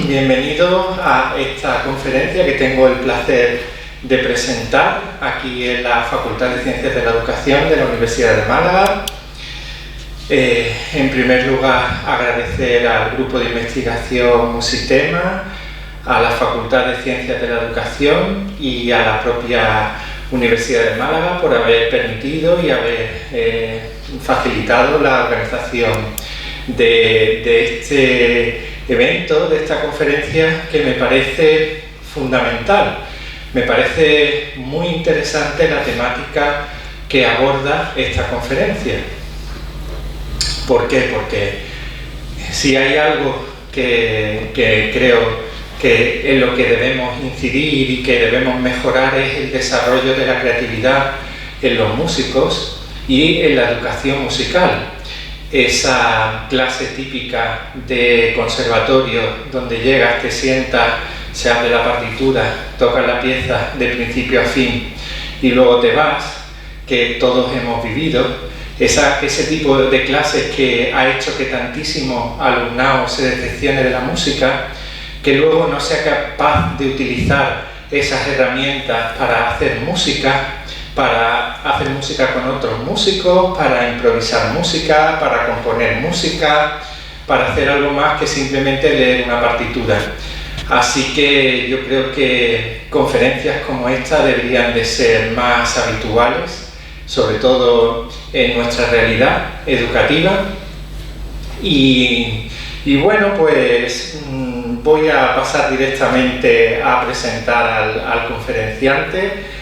Bienvenidos a esta conferencia que tengo el placer de presentar aquí en la Facultad de Ciencias de la Educación de la Universidad de Málaga. En primer lugar, agradecer al Grupo de Investigación Musitema, a la Facultad de Ciencias de la Educación y a la propia Universidad de Málaga por haber permitido y haber facilitado la organización de este evento, de esta conferencia, que me parece fundamental. Me parece muy interesante la temática que aborda esta conferencia. ¿Por qué? Porque si hay algo que creo que en lo que debemos incidir y que debemos mejorar es el desarrollo de la creatividad en los músicos y en la educación musical. Esa clase típica de conservatorio donde llegas, te sientas, se abre la partitura, tocas la pieza de principio a fin y luego te vas, que todos hemos vivido, ese tipo de clases que ha hecho que tantísimo alumnado se decepcione de la música, que luego no sea capaz de utilizar esas herramientas para hacer música con otros músicos, para improvisar música, para componer música, para hacer algo más que simplemente leer una partitura. Así que yo creo que conferencias como esta deberían de ser más habituales, sobre todo en nuestra realidad educativa. Y bueno, pues voy a pasar directamente a presentar al conferenciante.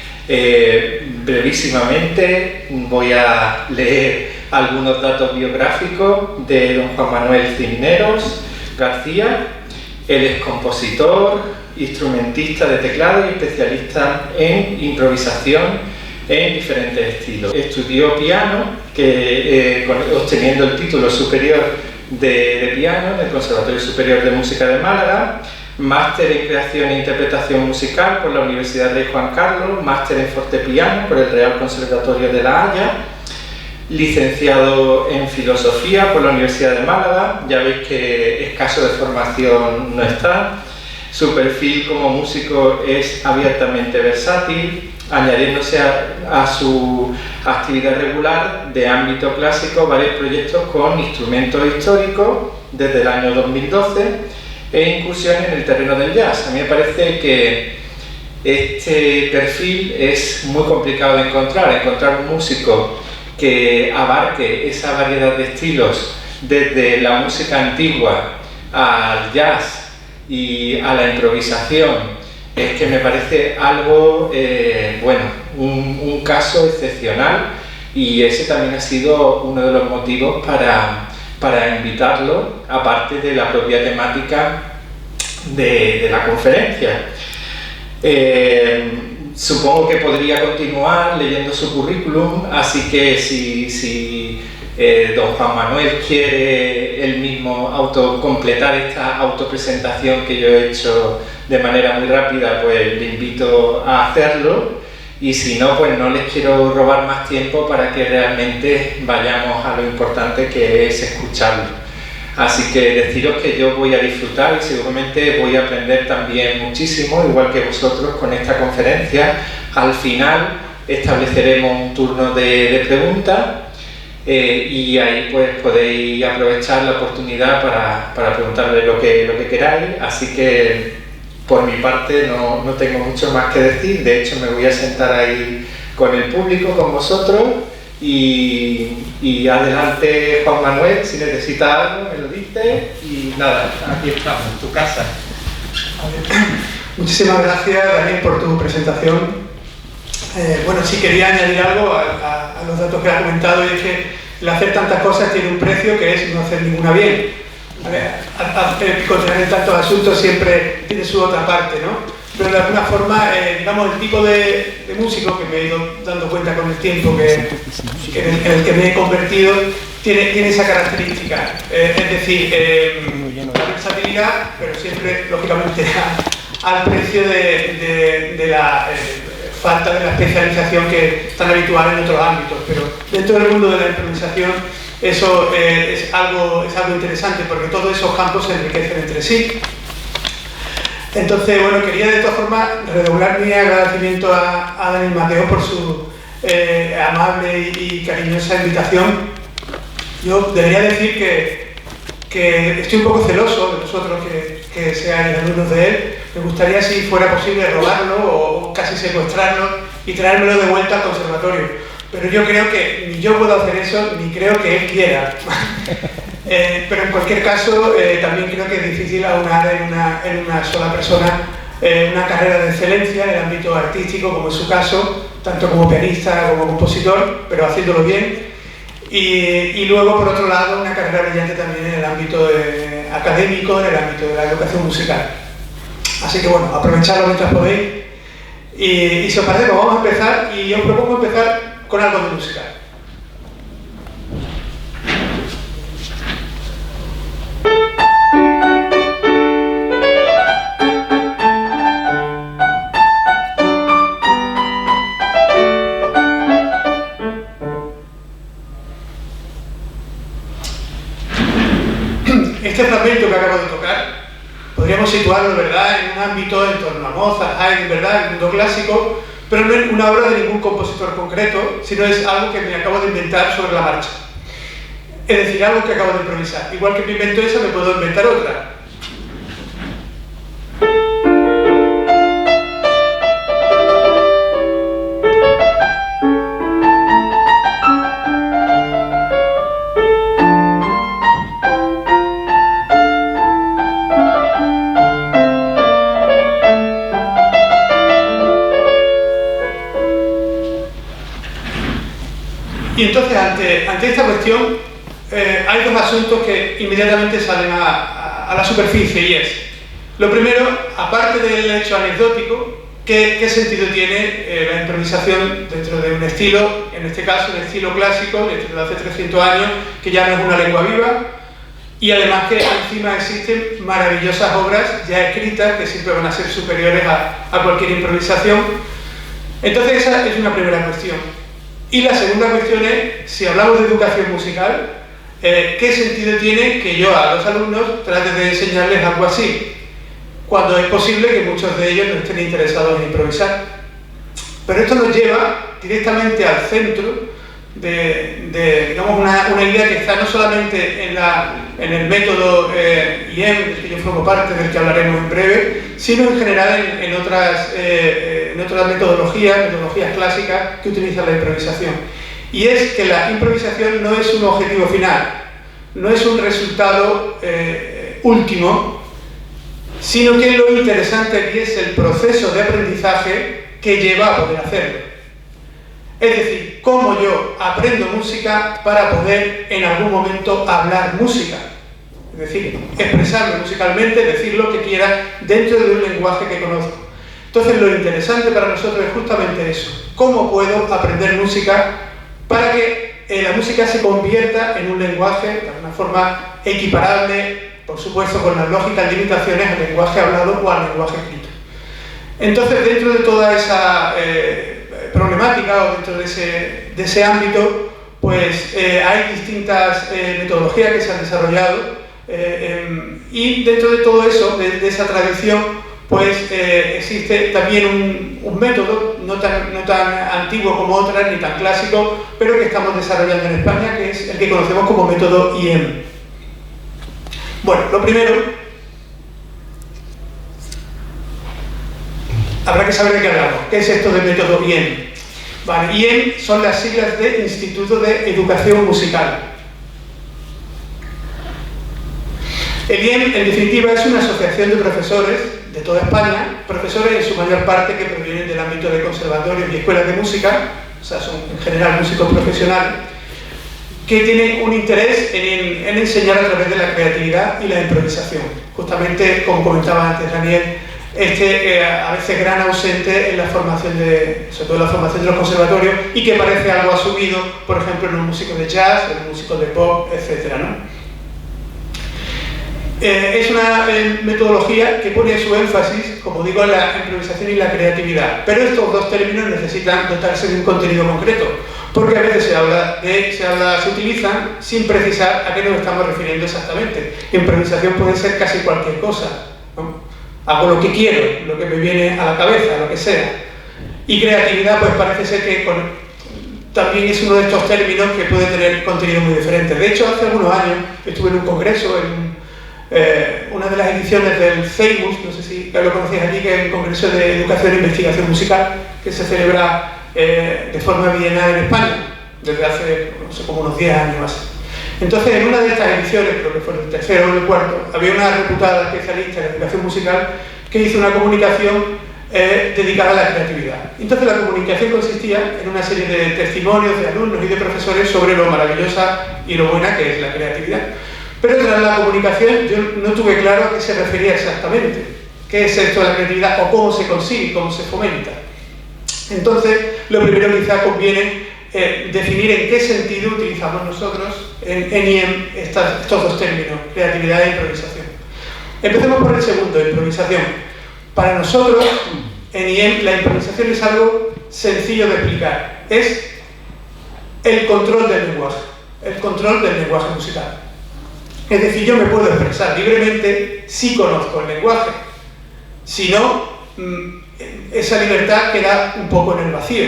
Brevísimamente voy a leer algunos datos biográficos de don Juan Manuel Cisneros García. Él es compositor, instrumentista de teclado y especialista en improvisación en diferentes estilos. Estudió piano, obteniendo el título superior de piano en el Conservatorio Superior de Música de Málaga, máster en creación e interpretación musical por la Universidad Rey Juan Carlos, máster en fortepiano por el Real Conservatorio de La Haya, licenciado en filosofía por la Universidad de Málaga. Ya veis que escaso de formación no está. Su perfil como músico es abiertamente versátil, añadiéndose a su actividad regular de ámbito clásico varios proyectos con instrumentos históricos desde el año 2012 e incursiones en el terreno del jazz. A mí me parece que este perfil es muy complicado de encontrar un músico que abarque esa variedad de estilos, desde la música antigua al jazz y a la improvisación. Es que me parece algo, un caso excepcional, y ese también ha sido uno de los motivos para invitarlo, aparte de la propia temática de la conferencia. Supongo que podría continuar leyendo su currículum, así que si don Juan Manuel quiere él mismo completar esta autopresentación que yo he hecho de manera muy rápida, pues le invito a hacerlo, y si no, pues no les quiero robar más tiempo para que realmente vayamos a lo importante, que es escucharlo. Así que deciros que yo voy a disfrutar y seguramente voy a aprender también muchísimo, igual que vosotros, con esta conferencia. Al final estableceremos un turno de preguntas y ahí pues podéis aprovechar la oportunidad para preguntarle lo que queráis. Así que por mi parte no tengo mucho más que decir. De hecho, me voy a sentar ahí con el público, con vosotros. Y adelante, Juan Manuel, si necesitas algo me lo dices, y nada, aquí estamos, en tu casa. Muchísimas gracias, Daniel, por tu presentación. Sí quería añadir algo a los datos que has comentado, y es que el hacer tantas cosas tiene un precio, que es no hacer ninguna bien. Contener tantos asuntos siempre tiene su otra parte, ¿no? Pero de alguna forma, el tipo de músico, que me he ido dando cuenta con el tiempo en el que me he convertido, tiene esa característica. Es decir, la versatilidad, pero siempre, lógicamente, al precio de la falta de la especialización que es tan habitual en otros ámbitos. Pero dentro del mundo de la improvisación, eso es algo interesante, porque todos esos campos se enriquecen entre sí. Entonces, bueno, quería de todas formas redoblar mi agradecimiento a Daniel Mateo por su amable y cariñosa invitación. Yo debería decir que estoy un poco celoso de vosotros que seáis alumnos de él. Me gustaría, si fuera posible, robarlo o casi secuestrarlo y traérmelo de vuelta al conservatorio. Pero yo creo que ni yo puedo hacer eso, ni creo que él quiera. Pero en cualquier caso, también creo que es difícil aunar en una sola persona una carrera de excelencia en el ámbito artístico, como es su caso, tanto como pianista como compositor, pero haciéndolo bien. Y luego, por otro lado, una carrera brillante también en el ámbito académico, en el ámbito de la educación musical. Así que bueno, aprovecharlo mientras podéis. Y si os parece, pues vamos a empezar, y os propongo empezar con algo de música. Este fragmento que acabo de tocar podríamos situarlo, ¿verdad?, en un ámbito en torno a Mozart, Haydn, ¿verdad?, el mundo clásico, pero no es una obra de ningún compositor concreto, sino es algo que me acabo de inventar sobre la marcha. Es decir, algo que acabo de improvisar. Igual que me invento esa, me puedo inventar otra. Y entonces, ante esta cuestión, hay dos asuntos que inmediatamente salen a la superficie, y es, lo primero, aparte del hecho anecdótico, ¿qué sentido tiene la improvisación dentro de un estilo, en este caso un estilo clásico, dentro de hace 300 años, que ya no es una lengua viva, y además que encima existen maravillosas obras ya escritas que siempre van a ser superiores a cualquier improvisación? Entonces esa es una primera cuestión. Y la segunda cuestión es, si hablamos de educación musical, ¿qué sentido tiene que yo a los alumnos trate de enseñarles algo así, cuando es posible que muchos de ellos no estén interesados en improvisar? Pero esto nos lleva directamente al centro de digamos, una idea que está no solamente en el método IEM, del que yo formo parte, del que hablaremos en breve, sino en general en otras metodologías clásicas que utilizan la improvisación. Y es que la improvisación no es un objetivo final, no es un resultado último, sino que lo interesante aquí es el proceso de aprendizaje que lleva a poder hacerlo. Es decir, cómo yo aprendo música para poder en algún momento hablar música. Es decir, expresarme musicalmente, decir lo que quiera dentro de un lenguaje que conozco. Entonces, lo interesante para nosotros es justamente eso. ¿Cómo puedo aprender música para que la música se convierta en un lenguaje de una forma equiparable, por supuesto, con las lógicas limitaciones al lenguaje hablado o al lenguaje escrito? Entonces, dentro de toda esa problemática o dentro de ese ámbito, pues hay distintas metodologías que se han desarrollado y dentro de todo eso, de esa tradición, pues existe también un método no tan antiguo como otras, ni tan clásico, pero que estamos desarrollando en España, que es el que conocemos como método IEM. Bueno, lo primero, habrá que saber de qué hablamos. ¿Qué es esto del método IEM? Vale, IEM son las siglas de Instituto de Educación Musical. El IEM, en definitiva, es una asociación de profesores de toda España, profesores en su mayor parte que provienen del ámbito de conservatorios y escuelas de música, o sea, son en general músicos profesionales, que tienen un interés en enseñar a través de la creatividad y la improvisación. Justamente, como comentaba antes Daniel, a veces gran ausente en la formación sobre todo en la formación de los conservatorios, y que parece algo asumido, por ejemplo, en un músico de jazz, en un músico de pop, etc., ¿no? Es una metodología que pone su énfasis, como digo, en la improvisación y la creatividad, pero estos dos términos necesitan dotarse de un contenido concreto, porque a veces se utilizan sin precisar a qué nos estamos refiriendo exactamente. Improvisación puede ser casi cualquier cosa, ¿no? hago lo que quiero, lo que me viene a la cabeza, lo que sea. Y creatividad, pues parece ser que también es uno de estos términos que puede tener contenido muy diferente. De hecho, hace algunos años estuve en un congreso, en una de las ediciones del CEIMUS, no sé si lo conocéis aquí, que es un congreso de educación e investigación musical, que se celebra de forma bienal en España, desde hace, no sé, como unos 10 años más. Entonces, en una de estas ediciones, creo que fue el tercero o el cuarto, había una reputada especialista en educación musical que hizo una comunicación dedicada a la creatividad. Entonces, la comunicación consistía en una serie de testimonios de alumnos y de profesores sobre lo maravillosa y lo buena que es la creatividad. Pero tras la comunicación yo no tuve claro a qué se refería exactamente, qué es esto de la creatividad o cómo se consigue, cómo se fomenta. Entonces, lo primero quizá conviene definir en qué sentido utilizamos nosotros en IEM estos dos términos, creatividad e improvisación. Empecemos por el segundo, improvisación. Para nosotros, en IEM, la improvisación es algo sencillo de explicar. Es el control del lenguaje musical. Es decir, yo me puedo expresar libremente si conozco el lenguaje. Si no, esa libertad queda un poco en el vacío.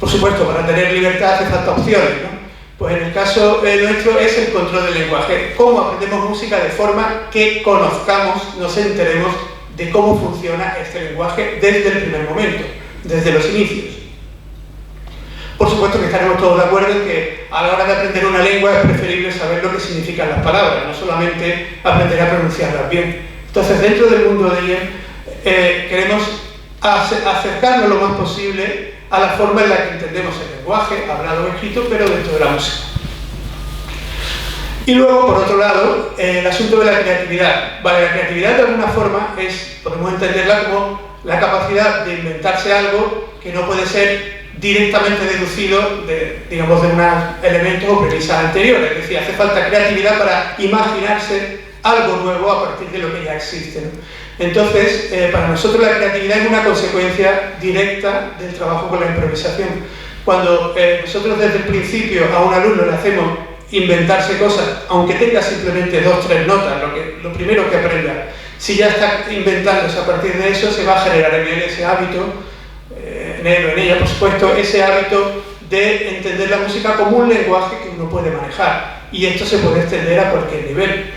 Por supuesto, para tener libertad hace falta opciones, ¿no? Pues en el caso nuestro es el control del lenguaje. Cómo aprendemos música de forma que conozcamos, nos enteremos de cómo funciona este lenguaje desde el primer momento, desde los inicios. Por supuesto que estaremos todos de acuerdo en que a la hora de aprender una lengua es preferible saber lo que significan las palabras, no solamente aprender a pronunciarlas bien. Entonces, dentro del mundo de IEM, queremos acercarnos lo más posible a la forma en la que entendemos el lenguaje, hablado o escrito, pero dentro de la música. Y luego, por otro lado, el asunto de la creatividad. Vale, la creatividad de alguna forma podemos entenderla como la capacidad de inventarse algo que no puede ser directamente deducido de unos elementos o premisas anteriores. Es decir, hace falta creatividad para imaginarse algo nuevo a partir de lo que ya existe, ¿no? Entonces, para nosotros la creatividad es una consecuencia directa del trabajo con la improvisación. Cuando nosotros desde el principio a un alumno le hacemos inventarse cosas, aunque tenga simplemente 2 o 3 notas, lo primero que aprenda, si ya está inventándose a partir de eso, se va a generar en él ese hábito, en él o en ella, por supuesto, ese hábito de entender la música como un lenguaje que uno puede manejar. Y esto se puede extender a cualquier nivel.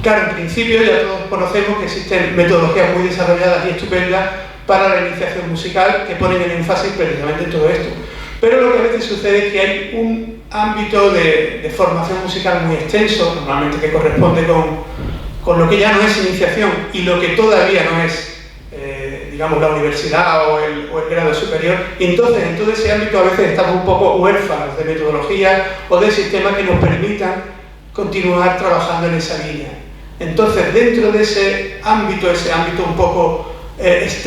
Claro, en principio ya todos conocemos que existen metodologías muy desarrolladas y estupendas para la iniciación musical que ponen el énfasis precisamente en todo esto. Pero lo que a veces sucede es que hay un ámbito de formación musical muy extenso, normalmente que corresponde con lo que ya no es iniciación y lo que todavía no es, digamos, la universidad o el grado superior. Y entonces, en todo ese ámbito a veces estamos un poco huérfanos de metodología o de sistemas que nos permitan continuar trabajando en esa línea. Entonces, dentro de ese ámbito un poco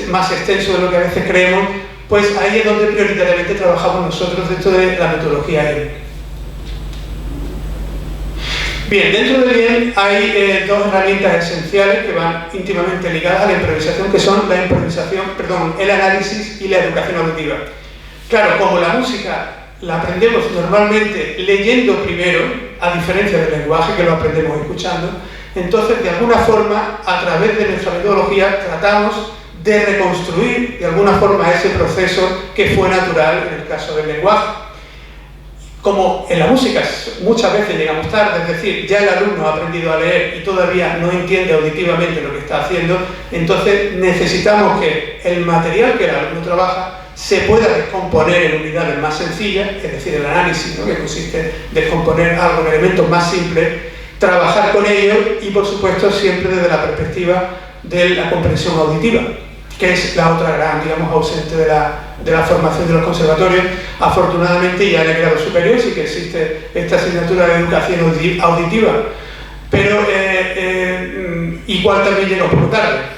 más extenso de lo que a veces creemos, pues ahí es donde prioritariamente trabajamos nosotros dentro de la metodología IEM. Bien, dentro de IEM hay 2 herramientas esenciales que van íntimamente ligadas a la improvisación, que son el análisis y la educación auditiva. Claro, como la música la aprendemos normalmente leyendo primero, a diferencia del lenguaje que lo aprendemos escuchando, entonces de alguna forma, a través de nuestra metodología, tratamos de reconstruir de alguna forma ese proceso que fue natural en el caso del lenguaje. Como en la música muchas veces llegamos tarde, es decir, ya el alumno ha aprendido a leer y todavía no entiende auditivamente lo que está haciendo, entonces necesitamos que el material que el alumno trabaja se pueda descomponer en unidades más sencillas, es decir, el análisis, ¿no?, que consiste en descomponer algo en elementos más simples, trabajar con ello y, por supuesto, siempre desde la perspectiva de la comprensión auditiva, que es la otra gran, digamos, ausente de la formación de los conservatorios. Afortunadamente, ya en el grado superior sí que existe esta asignatura de educación auditiva, pero igual también llega un poco tarde.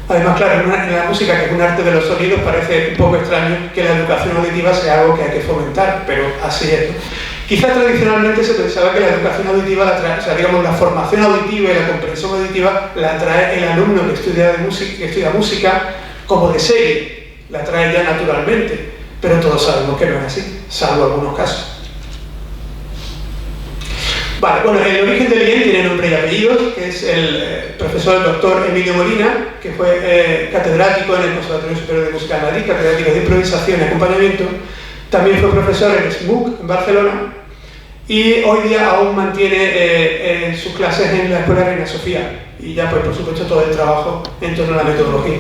Además, claro, en la música, que es un arte de los sonidos, parece un poco extraño que la educación auditiva sea algo que hay que fomentar, pero así es, ¿no? Quizás tradicionalmente se pensaba que la educación auditiva la trae, o sea, digamos, la formación auditiva y la comprensión auditiva la trae el alumno que estudia música como de serie, la trae ya naturalmente, pero todos sabemos que no es así, salvo algunos casos. Vale, bueno, el origen del IEM tiene nombre y apellidos, que es el profesor doctor Emilio Molina, que fue catedrático en el Conservatorio Superior de Música de Madrid, catedrático de improvisación y acompañamiento. También fue profesor en SMUC, en Barcelona, y hoy día aún mantiene sus clases en la Escuela Reina Sofía, y ya pues por supuesto todo el trabajo en torno a la metodología.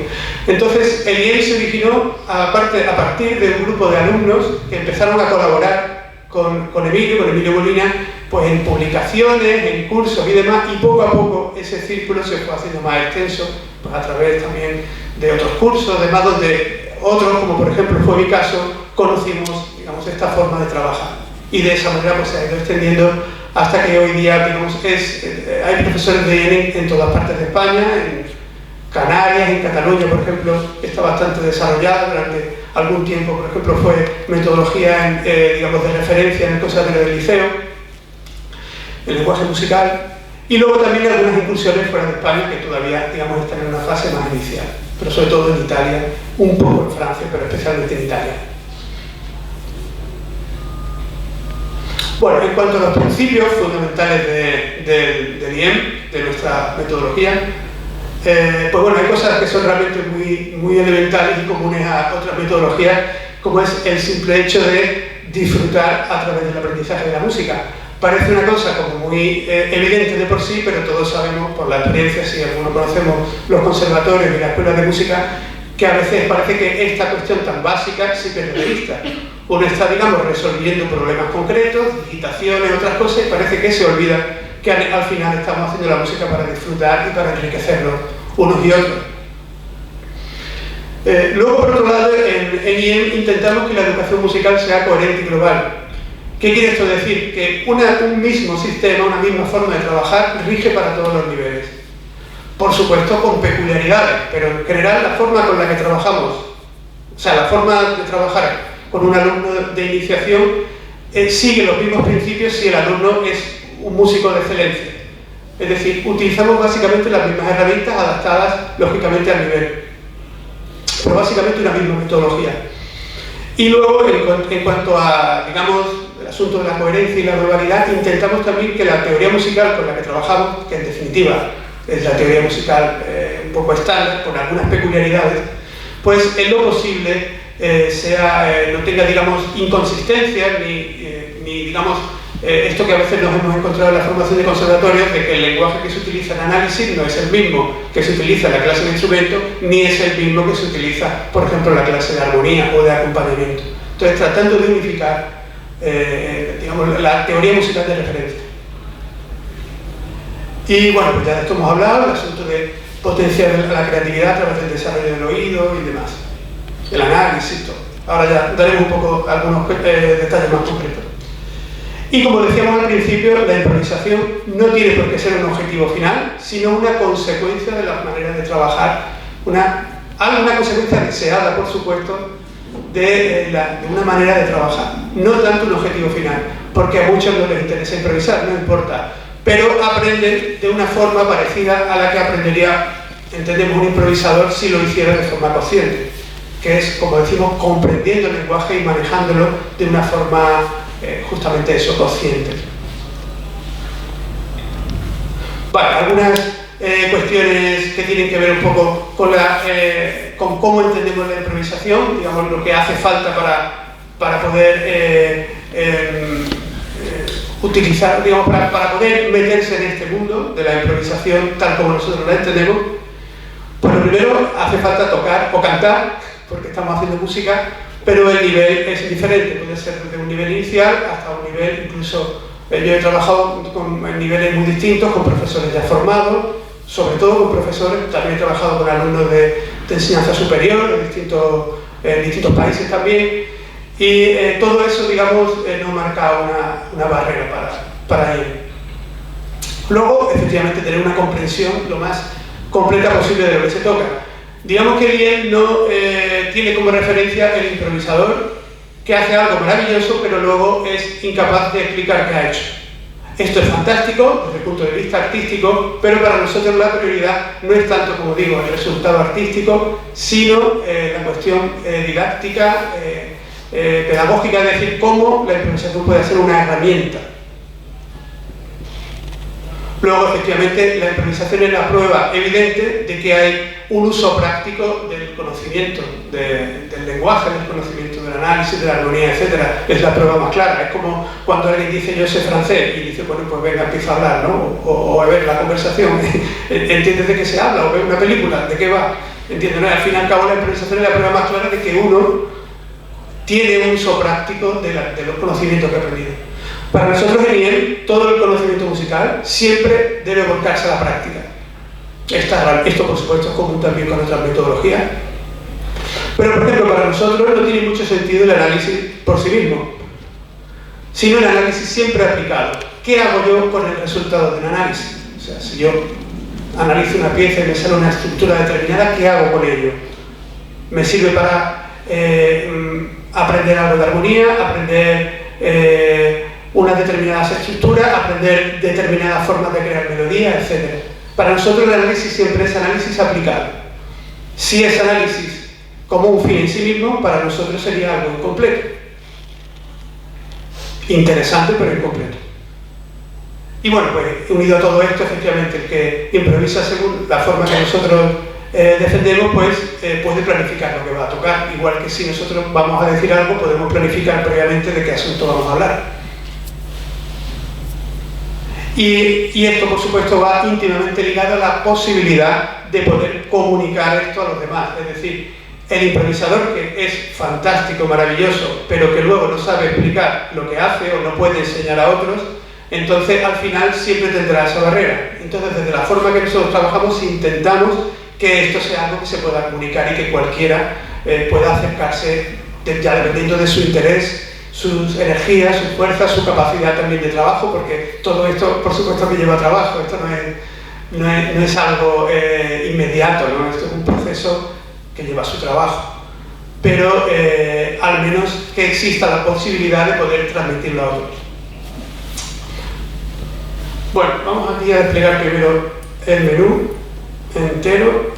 Entonces el IEM se originó a partir de un grupo de alumnos que empezaron a colaborar con Emilio Molina, pues en publicaciones, en cursos y demás, y poco a poco ese círculo se fue haciendo más extenso, pues a través también de otros cursos, además donde otros, como por ejemplo fue mi caso, conocimos, digamos, esta forma de trabajar. Y de esa manera pues se ha ido extendiendo hasta que hoy día, digamos, hay profesores de IEM en todas partes de España, en Canarias, en Cataluña, por ejemplo, está bastante desarrollado. Durante algún tiempo, por ejemplo, fue metodología, digamos, de referencia en el Conservatorio del Liceo, el lenguaje musical, y luego también algunas incursiones fuera de España que todavía, digamos, están en una fase más inicial, pero sobre todo en Italia, un poco en Francia, pero especialmente en Italia. Bueno, en cuanto a los principios fundamentales del IEM, de nuestra metodología, pues bueno, hay cosas que son realmente muy elementales y comunes a otras metodologías, como es el simple hecho de disfrutar a través del aprendizaje de la música. Parece una cosa como muy evidente de por sí, pero todos sabemos por la experiencia, si algunos conocemos los conservatorios y las escuelas de música, que a veces parece que esta cuestión tan básica se pierde de vista. Uno está, digamos, resolviendo problemas concretos, digitaciones, otras cosas, y parece que se olvida que al final estamos haciendo la música para disfrutar y para enriquecernos unos y otros. Luego, por otro lado, en IEM intentamos que la educación musical sea coherente y global. ¿Qué quiere esto decir? Que un mismo sistema, una misma forma de trabajar rige para todos los niveles. Por supuesto con peculiaridades, pero en general la forma con la que trabajamos, o sea, la forma de trabajar con un alumno de iniciación sigue los mismos principios si el alumno es un músico de excelencia. Es decir, utilizamos básicamente las mismas herramientas adaptadas lógicamente al nivel, pero básicamente una misma metodología. Y luego, en cuanto a, digamos, el asunto de la coherencia y la globalidad, intentamos también que la teoría musical con la que trabajamos, que en definitiva es la teoría musical un poco estándar, con algunas peculiaridades, pues en lo posible no tenga, digamos, inconsistencias ni digamos, esto que a veces nos hemos encontrado en la formación de conservatorios, de que el lenguaje que se utiliza en análisis no es el mismo que se utiliza en la clase de instrumento, ni es el mismo que se utiliza, por ejemplo, en la clase de armonía o de acompañamiento. Entonces, tratando de unificar, digamos, la teoría musical de referencia. Y bueno, pues ya de esto hemos hablado, el asunto de potenciar la creatividad a través del desarrollo del oído y demás, el análisis y todo. Ahora ya daremos un poco algunos detalles más concretos. Y como decíamos al principio, la improvisación no tiene por qué ser un objetivo final, sino una consecuencia de las maneras de trabajar, una consecuencia deseada, por supuesto, de una manera de trabajar, no tanto un objetivo final, porque a muchos no les interesa improvisar, no importa, pero aprenden de una forma parecida a la que aprendería, entendemos, un improvisador si lo hiciera de forma consciente, que es, como decimos, comprendiendo el lenguaje y manejándolo de una forma justamente eso, consciente. Vale, algunas cuestiones que tienen que ver un poco con cómo entendemos la improvisación, digamos, lo que hace falta para poder utilizar, digamos, para poder meterse en este mundo de la improvisación tal como nosotros la entendemos. Pues lo primero, hace falta tocar o cantar, porque estamos haciendo música, pero el nivel es diferente, puede ser desde un nivel inicial hasta un nivel, incluso yo he trabajado en niveles muy distintos, con profesores ya formados, sobre todo con profesores, también he trabajado con alumnos de enseñanza superior, en distintos países también, y todo eso, digamos, nos marca una barrera para ello. Luego, efectivamente, tener una comprensión lo más completa posible de lo que se toca. Digamos que el IEM no tiene como referencia el improvisador que hace algo maravilloso, pero luego es incapaz de explicar qué ha hecho. Esto es fantástico desde el punto de vista artístico, pero para nosotros la prioridad no es tanto, como digo, el resultado artístico, sino la cuestión didáctica, pedagógica, es decir, cómo la improvisación puede ser una herramienta. Luego, efectivamente, la improvisación es la prueba evidente de que hay un uso práctico del conocimiento, del lenguaje, del conocimiento del análisis, de la armonía, etc. Es la prueba más clara. Es como cuando alguien dice yo sé francés y dice, bueno, pues venga, empieza a hablar, ¿no? O a ver la conversación, entiendes de qué se habla, o ve una película, de qué va. ¿Entiendes? ¿No? Al fin y al cabo, la improvisación es la prueba más clara de que uno tiene un uso práctico de los conocimientos que ha aprendido. Para nosotros en IEM, todo el conocimiento musical siempre debe volcarse a la práctica. Esto, por supuesto, es común también con otras metodologías. Pero, por ejemplo, para nosotros no tiene mucho sentido el análisis por sí mismo, sino el análisis siempre aplicado. ¿Qué hago yo con el resultado de un análisis? O sea, si yo analizo una pieza y me sale una estructura determinada, ¿qué hago con ello? ¿Me sirve para aprender algo de armonía, aprender unas determinadas estructuras, aprender determinadas formas de crear melodías, etc.? Para nosotros el análisis siempre es análisis aplicado. Si es análisis como un fin en sí mismo, para nosotros sería algo incompleto. Interesante, pero incompleto. Y bueno, pues unido a todo esto, efectivamente, el que improvisa según la forma que nosotros defendemos, pues puede planificar lo que va a tocar. Igual que si nosotros vamos a decir algo, podemos planificar previamente de qué asunto vamos a hablar. Y esto, por supuesto, va íntimamente ligado a la posibilidad de poder comunicar esto a los demás. Es decir, el improvisador, que es fantástico, maravilloso, pero que luego no sabe explicar lo que hace o no puede enseñar a otros, entonces al final siempre tendrá esa barrera. Entonces, desde la forma que nosotros trabajamos, intentamos que esto sea algo que se pueda comunicar y que cualquiera pueda acercarse, ya dependiendo de su interés, sus energías, sus fuerzas, su capacidad también de trabajo, porque todo esto, por supuesto, que lleva trabajo. Esto no es algo inmediato, ¿no? Esto es un proceso que lleva su trabajo, pero al menos que exista la posibilidad de poder transmitirlo a otros. Bueno, vamos aquí a desplegar primero el menú entero,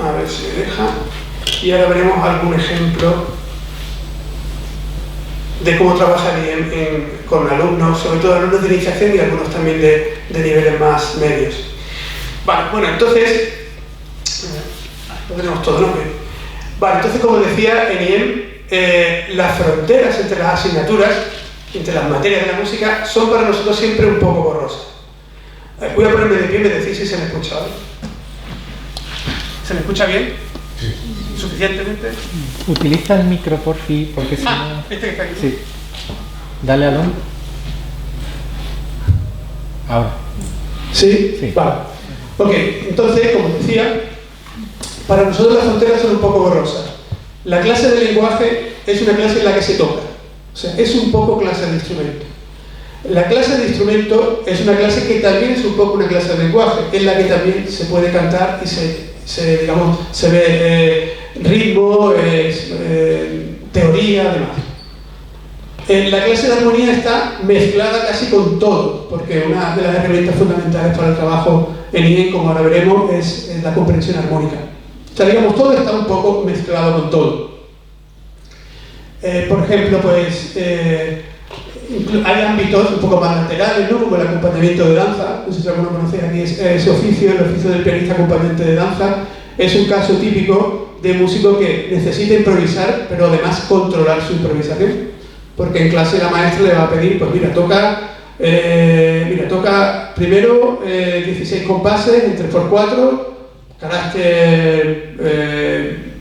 a ver si me deja, y ahora veremos algún ejemplo de cómo trabajan con alumnos, sobre todo alumnos de iniciación y algunos también de niveles más medios. Vale, bueno, entonces, lo tenemos todo, ¿no? Vale, entonces, como decía, en IEM, las fronteras entre las asignaturas, entre las materias de la música, son para nosotros siempre un poco borrosas. Voy a ponerme de pie y me decís si se me escucha, ¿vale? ¿Se me escucha bien? Sí. ¿Suficientemente? Utiliza el micro por fin, porque si no... Este que está aquí. Sí. Dale al on. Ahora. ¿Sí? Sí. Vale. Ok, entonces, como decía, para nosotros las fronteras son un poco borrosas. La clase de lenguaje es una clase en la que se toca. O sea, es un poco clase de instrumento. La clase de instrumento es una clase que también es un poco una clase de lenguaje, en la que también se puede cantar y se ve ritmo, teoría, además. La clase de armonía está mezclada casi con todo, porque una de las herramientas fundamentales para el trabajo en IEM, como ahora veremos, es la comprensión armónica. O sea, digamos, todo está un poco mezclado con todo. Por ejemplo, pues hay ámbitos un poco más laterales, ¿no? Como el acompañamiento de danza. No sé si alguno conoce aquí ese oficio, el oficio del pianista acompañante de danza. Es un caso típico de músico que necesita improvisar, pero además controlar su improvisación. Porque en clase la maestra le va a pedir, pues mira, toca primero 16 compases en 3×4, carácter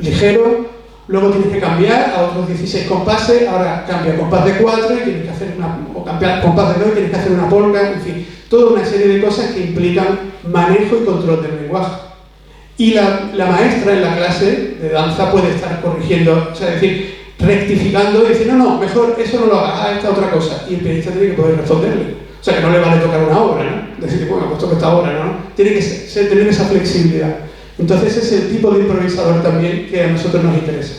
ligero. Luego tienes que cambiar a otros 16 compases, ahora cambia compás de 4 y tienes que hacer o cambiar compás de 2 y tienes que hacer una polka, en fin, toda una serie de cosas que implican manejo y control del lenguaje. Y la maestra en la clase de danza puede estar corrigiendo, o sea, decir, rectificando y decir, no, mejor eso no lo hagas, esta otra cosa. Y el pianista tiene que poder responderle. O sea, que no le vale tocar una obra, ¿no? Decir, bueno, pues toca esta obra, ¿no? Tiene que tener esa flexibilidad. Entonces es el tipo de improvisador también que a nosotros nos interesa.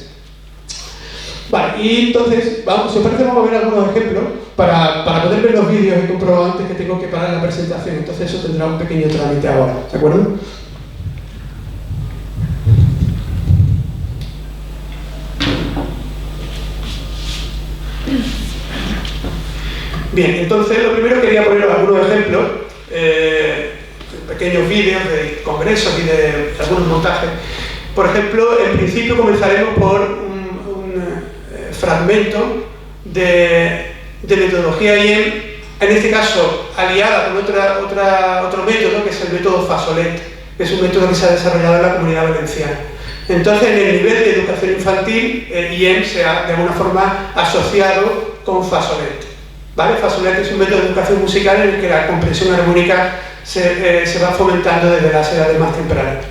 Vale, y entonces, si os parece, vamos a ver algunos ejemplos para poder ver los vídeos y comprobar antes que tengo que parar la presentación. Entonces eso tendrá un pequeño trámite ahora, ¿de acuerdo? Bien, entonces lo primero quería poner algunos ejemplos pequeños vídeos de congresos y de algunos montajes. Por ejemplo, en principio comenzaremos por un fragmento de metodología IEM, en este caso aliada con otro método, que es el método Fasolet, que es un método que se ha desarrollado en la Comunidad Valenciana. Entonces, en el nivel de educación infantil, IEM se ha de alguna forma asociado con Fasolet. ¿Vale? Fasolet es un método de educación musical en el que la comprensión armónica se va fomentando desde las edades más tempranas.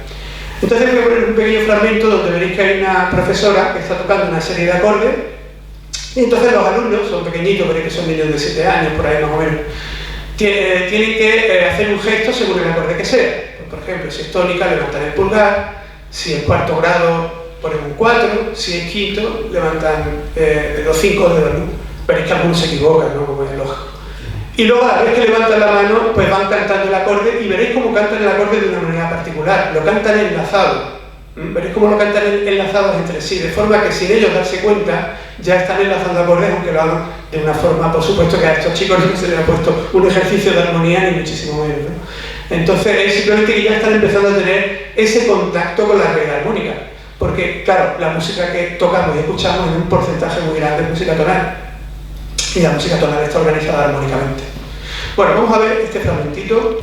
Entonces voy a poner un pequeño fragmento donde veréis que hay una profesora que está tocando una serie de acordes, y entonces los alumnos, son pequeñitos, veréis que son niños de 7 años, por ahí más o menos, tienen que hacer un gesto según el acorde que sea. Por ejemplo, si es tónica, levantan el pulgar; si es cuarto grado, ponen un 4; si es quinto, levantan los 5 dedos, ¿no? Veréis que algunos se equivocan, ¿no? Como es lógico. Y luego, a la vez que levantan la mano, pues van cantando el acorde, y veréis cómo cantan el acorde de una manera particular. Lo cantan enlazado. Veréis cómo lo cantan enlazados entre sí, de forma que sin ellos darse cuenta, ya están enlazando acordes, aunque lo hagan de una forma, por supuesto que a estos chicos no se les ha puesto un ejercicio de armonía, ni muchísimo menos, ¿no? Entonces es simplemente que ya están empezando a tener ese contacto con la regla armónica. Porque, claro, la música que tocamos y escuchamos es un porcentaje muy grande de música tonal. Y la música tonal está organizada armónicamente. Bueno, vamos a ver este fragmentito.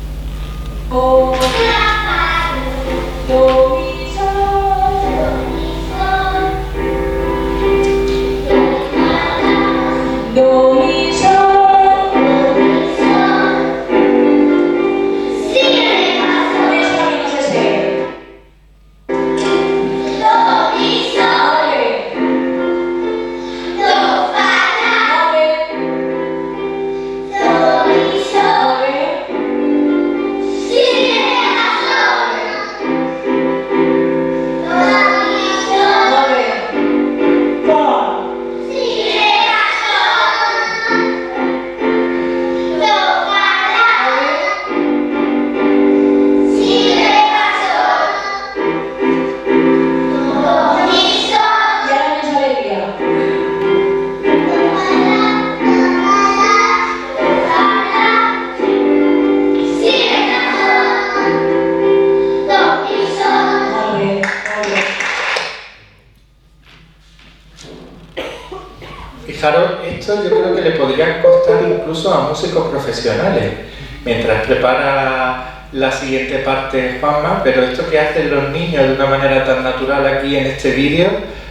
Fijaros, esto yo creo que le podría costar incluso a músicos profesionales, mientras prepara la siguiente parte Juanma, pero esto que hacen los niños de una manera tan natural aquí en este vídeo,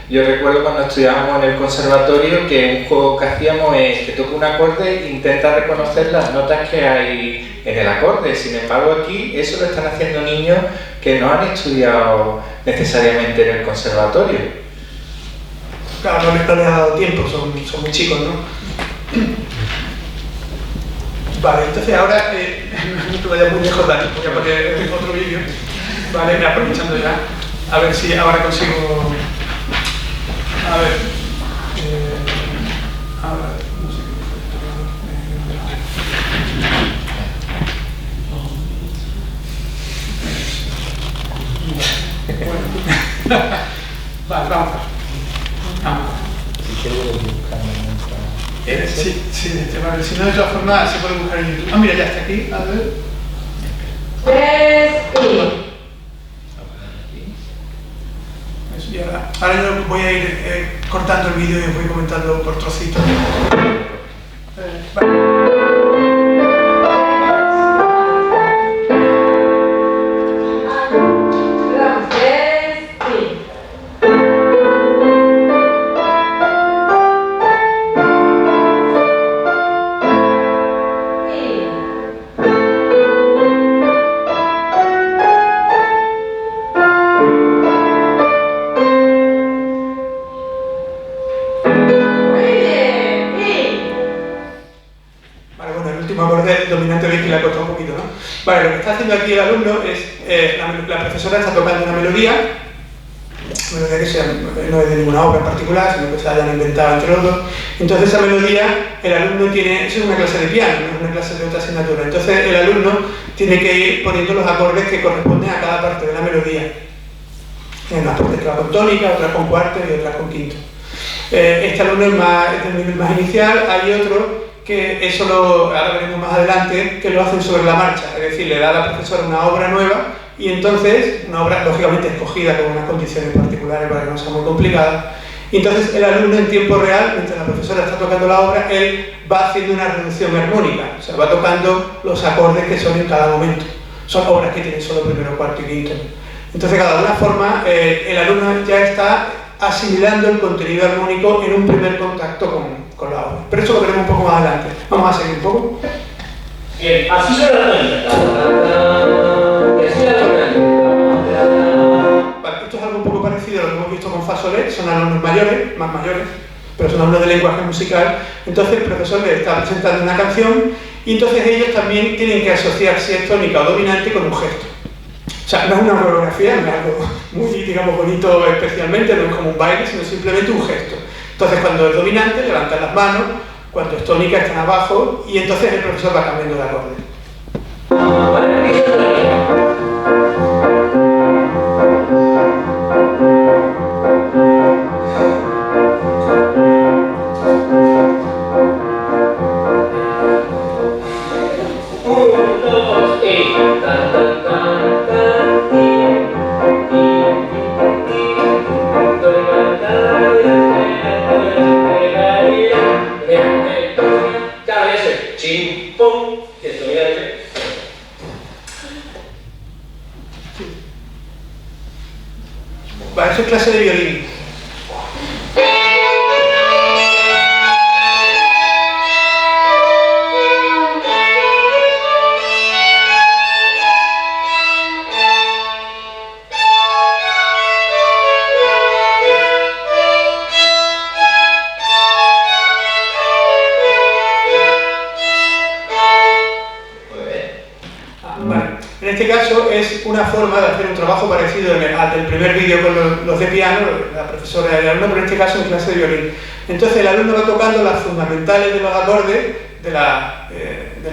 yo recuerdo cuando estudiábamos en el conservatorio que un juego que hacíamos es que toca un acorde e intenta reconocer las notas que hay en el acorde. Sin embargo, aquí eso lo están haciendo niños que no han estudiado necesariamente en el conservatorio. Claro, no les ha dado tiempo, son muy chicos, ¿no? Vale, entonces ahora, no te vayas muy lejos, Dani, voy a poner otro vídeo, vale, aprovechando ya, a ver si ahora consigo, a ver, no sé qué fue. Vale, vamos. Si quieres buscar sí, vale. Si no, de todas formas se puede buscar en YouTube. Ah, mira, ya está aquí. A ver. 3 y... Eso, y ahora yo voy a ir cortando el vídeo y os voy comentando por trocitos. Vale. Vale, lo que está haciendo aquí el alumno es, la profesora está tocando una melodía que no es de ninguna obra en particular, sino que se hayan inventado entre los dos. Entonces esa melodía, el alumno tiene, eso es una clase de piano, no es una clase de otra asignatura. Entonces el alumno tiene que ir poniendo los acordes que corresponden a cada parte de la melodía. Hay unas partes que va con tónica, otras con cuarto y otras con quinto. Este alumno es del nivel más inicial, hay otro que eso ahora veremos más adelante, que lo hacen sobre la marcha, es decir, le da a la profesora una obra nueva y entonces, una obra lógicamente escogida con unas condiciones particulares para que no sea muy complicada, y entonces el alumno en tiempo real, mientras la profesora está tocando la obra, él va haciendo una reducción armónica, o sea, va tocando los acordes que son en cada momento. Son obras que tienen solo primero, cuarto y quinto. Entonces, de alguna forma, el alumno ya está asimilando el contenido armónico en un primer contacto con la obra. Pero eso lo veremos un poco más adelante. Vamos a seguir un poco. Bien, así suena la tónica. Y así la tónica. Vale, esto es algo un poco parecido a lo que hemos visto con Fa Solet. Son alumnos mayores, más mayores, pero son alumnos de lenguaje musical. Entonces el profesor les está presentando una canción y entonces ellos también tienen que asociar si es tónica o dominante con un gesto. O sea, no es una coreografía, no es algo muy, digamos, bonito especialmente, no es como un baile, sino simplemente un gesto. Entonces, cuando es dominante, levantan las manos, cuando es tónica, están abajo, y entonces el profesor va cambiando de acorde. Vale, eso es clase de violín. En este caso es una forma de hacer un trabajo parecido al del primer vídeo con los de piano, la profesora y el alumno, pero en este caso en clase de violín. Entonces el alumno va tocando las fundamentales de los acordes de la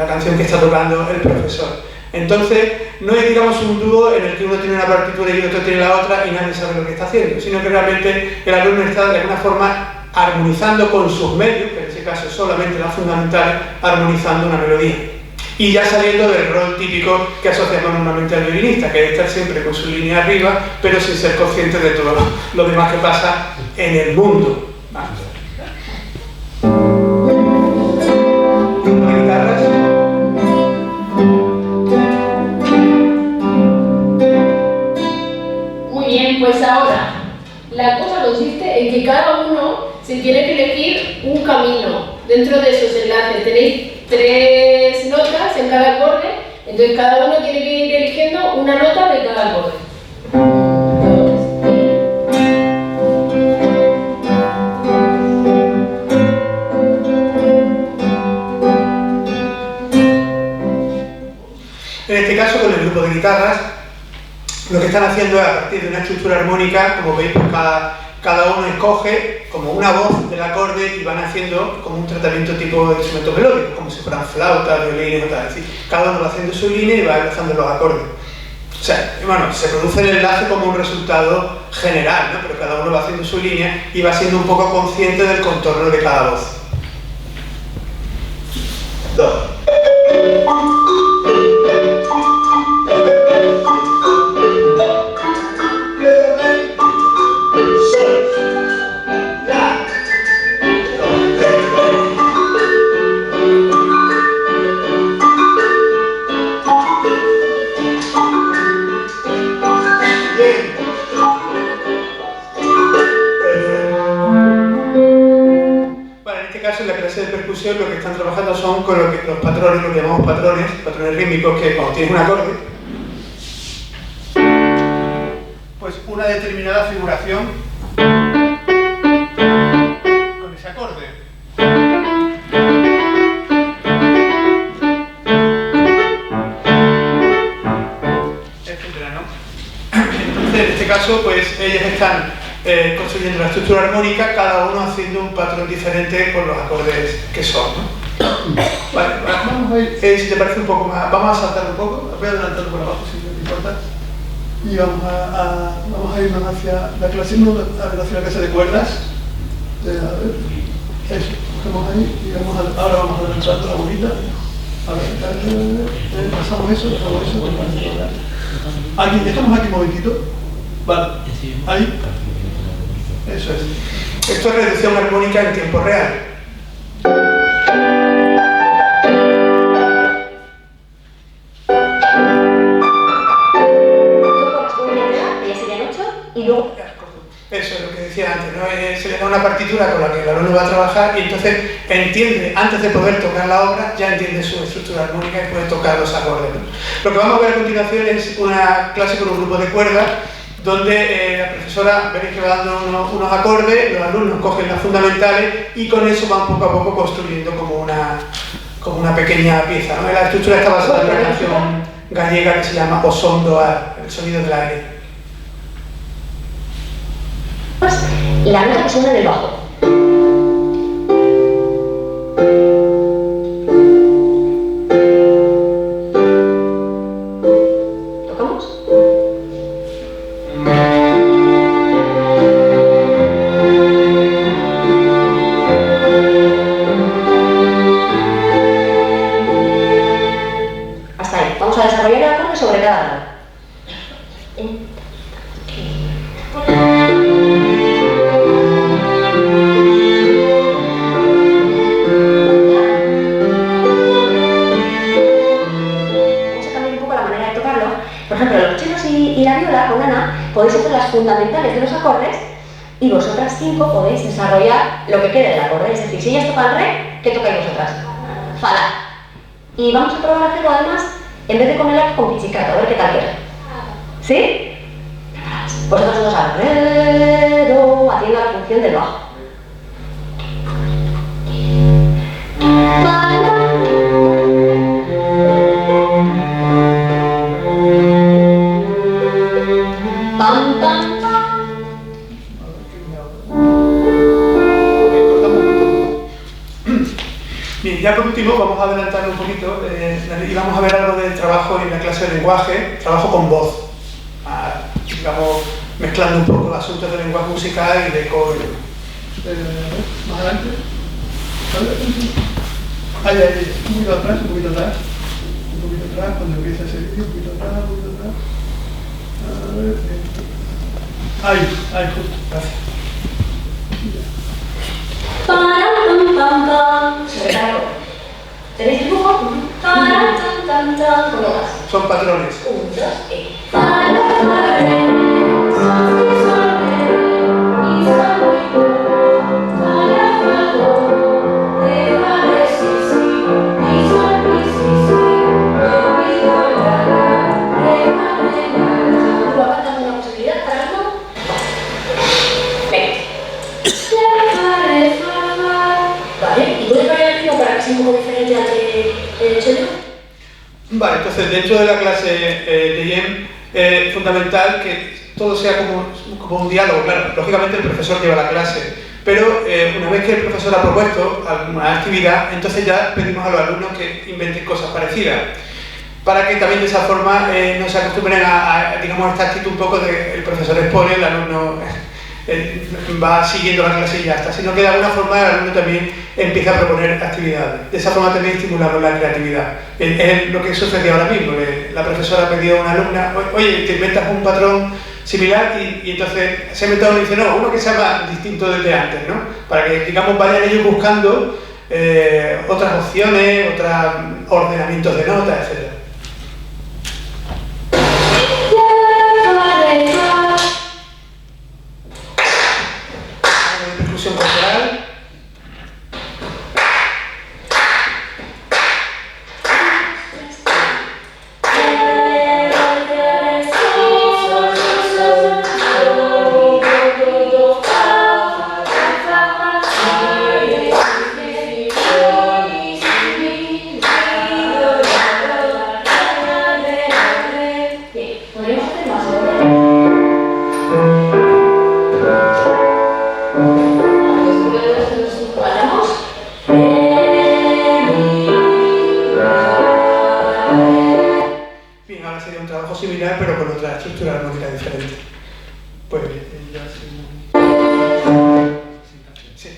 canción que está tocando el profesor. Entonces no es, digamos, un dúo en el que uno tiene una partitura y otro tiene la otra y nadie sabe lo que está haciendo, sino que realmente el alumno está de alguna forma armonizando con sus medios, que en ese caso solamente las fundamentales, armonizando una melodía. Y ya saliendo del rol típico que asociamos normalmente al violinista, que es estar siempre con su línea arriba, pero sin ser consciente de todo lo demás que pasa en el mundo. Grupo de guitarras. Muy bien, pues ahora la cosa consiste en que cada uno se tiene que elegir un camino dentro de esos enlaces. Tenéis 3 notas en cada acorde, entonces cada uno tiene que ir eligiendo una nota de cada acorde. En este caso, con el grupo de guitarras, lo que están haciendo es, a partir de una estructura armónica, como veis, pues cada uno escoge como una voz del acorde y van haciendo como un tratamiento tipo de instrumento melódico, como si fueran flautas, violines o tal. Es decir, cada uno va haciendo su línea y va enlazando los acordes. O sea, bueno, se produce el enlace como un resultado general, ¿no? Pero cada uno va haciendo su línea y va siendo un poco consciente del contorno de cada voz. 2. En la clase de percusión lo que están trabajando son con los patrones, lo que llamamos patrones rítmicos, que cuando tienes un acorde, pues una determinada figuración con ese acorde. Etcétera, ¿no? Entonces, en este caso, pues ellos están construyendo la estructura armónica, cada uno haciendo un patrón diferente con los acordes que son, ¿no? Vale, vamos a ir, si te parece un poco más, vamos a saltar un poco, voy a adelantarlo por abajo si no te importa, y vamos a irnos hacia la clase 1, hacia la clase de cuerdas, a ver, eso. Estamos ahí y ahora vamos adelantando la bolita. A ver, pasamos eso. Aquí, dejamos aquí un momentito. Vale, ahí. Eso es. Esto es reducción armónica en tiempo real. Y luego... Eso es lo que decía antes, ¿no? Se le da una partitura con la que el alumno va a trabajar y entonces entiende, antes de poder tocar la obra, ya entiende su estructura armónica y puede tocar los acordes, ¿no? Lo que vamos a ver a continuación es una clase con un grupo de cuerdas donde la profesora, veréis que va dando unos acordes, los alumnos cogen las fundamentales y con eso van poco a poco construyendo como una pequeña pieza, ¿no? La estructura está basada en una canción gallega que se llama O Son do Ar, el sonido del aire. La nota que suena en el bajo. ¿Tocamos? Hasta ahí. Vamos a desarrollar el acorde sobre cada nota. Por ejemplo, los chelos y la viola con Ana podéis hacer las fundamentales de los acordes y vosotras 5 podéis desarrollar lo que quede del acorde. Es decir, si ellas tocan re, ¿qué tocáis vosotras? Fa, la. Y vamos a probar a hacerlo además, en vez de con el arco, con pizzicato, a ver qué tal queda. ¿Sí? Vosotros dos a re, do, haciendo la función del bajo. Fa, la. Pam, pam, pam. Bien, ya por último vamos a adelantar un poquito y vamos a ver algo del trabajo en la clase de lenguaje, trabajo con voz, digamos, mezclando un poco asuntos de lenguaje musical y de coro. Más adelante. Ahí, un poquito atrás, cuando empiece ese vídeo, un poquito atrás. Ahí, justo, gracias. ¿Tenéis dibujo? ¿Cómo vas? Son patrones. 1, 2, y... ¿Es un poco diferente al de cello? Vale, entonces dentro de la clase de IEM es fundamental que todo sea como un diálogo, claro, lógicamente el profesor lleva la clase, pero una vez que el profesor ha propuesto alguna actividad, entonces ya pedimos a los alumnos que inventen cosas parecidas, para que también de esa forma no se acostumbren a digamos, esta actitud un poco de el profesor expone, el alumno va siguiendo la clase y ya está, sino que de alguna forma el alumno también empieza a proponer actividades. De esa forma también estimulamos la creatividad. Es lo que sucede ahora mismo. La profesora pidió a una alumna, oye, te inventas un patrón similar y entonces se ha inventado y dice, no, uno que sea más distinto desde antes, ¿no? Para que, digamos, vayan ellos buscando otras opciones, otros ordenamientos de notas, etc. Percusión corporal. Similar, pero con otra estructura armónica diferente. Pues ya sí.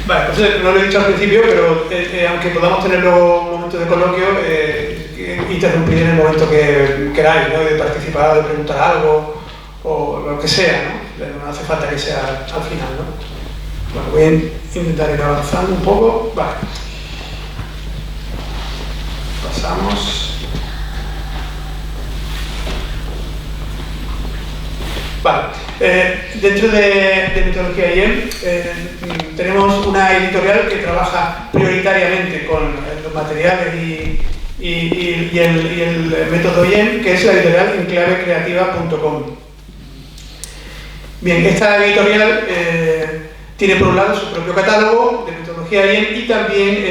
Vale, entonces no lo he dicho al principio, pero aunque podamos tener luego un momento de coloquio, interrumpir en el momento que queráis, ¿no? De participar o de preguntar algo, o lo que sea, ¿no? No hace falta que sea al final, ¿no? Bueno, voy a intentar ir avanzando un poco. Vale. Pasamos. Vale. Dentro de Metodología IEM tenemos una editorial que trabaja prioritariamente con los materiales y el método IEM, que es la editorial enclavecreativa.com. Bien, esta editorial tiene por un lado su propio catálogo de metodología IEM y también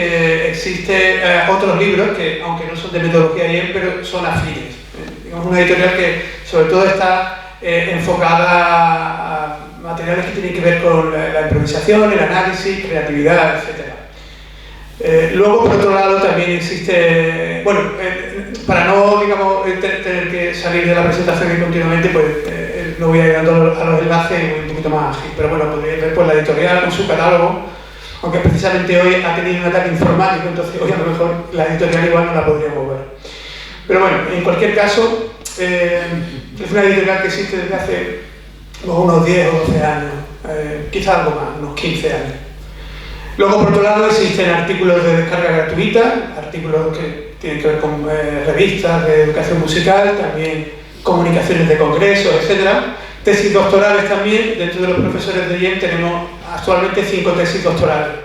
existen otros libros que, aunque no son de metodología IEM, pero son afines. Digamos una editorial que sobre todo está enfocada a materiales que tienen que ver con la improvisación, el análisis, creatividad, etc. Luego, por otro lado, también existe, bueno, para no, digamos, tener que salir de la presentación continuamente, pues no voy a ir dando a los enlaces y voy un poquito más ágil, pero bueno, podréis ver pues, la editorial con su catálogo, aunque precisamente hoy ha tenido un ataque informático, entonces hoy a lo mejor la editorial igual no la podríamos ver. Pero bueno, en cualquier caso, es una editorial que existe desde hace unos 10 o 12 años, quizá algo más, unos 15 años. Luego, por otro lado, existen artículos de descarga gratuita, artículos que tienen que ver con revistas de educación musical, también comunicaciones de congresos, etc. Tesis doctorales también. Dentro de los profesores de IEM tenemos actualmente 5 tesis doctorales.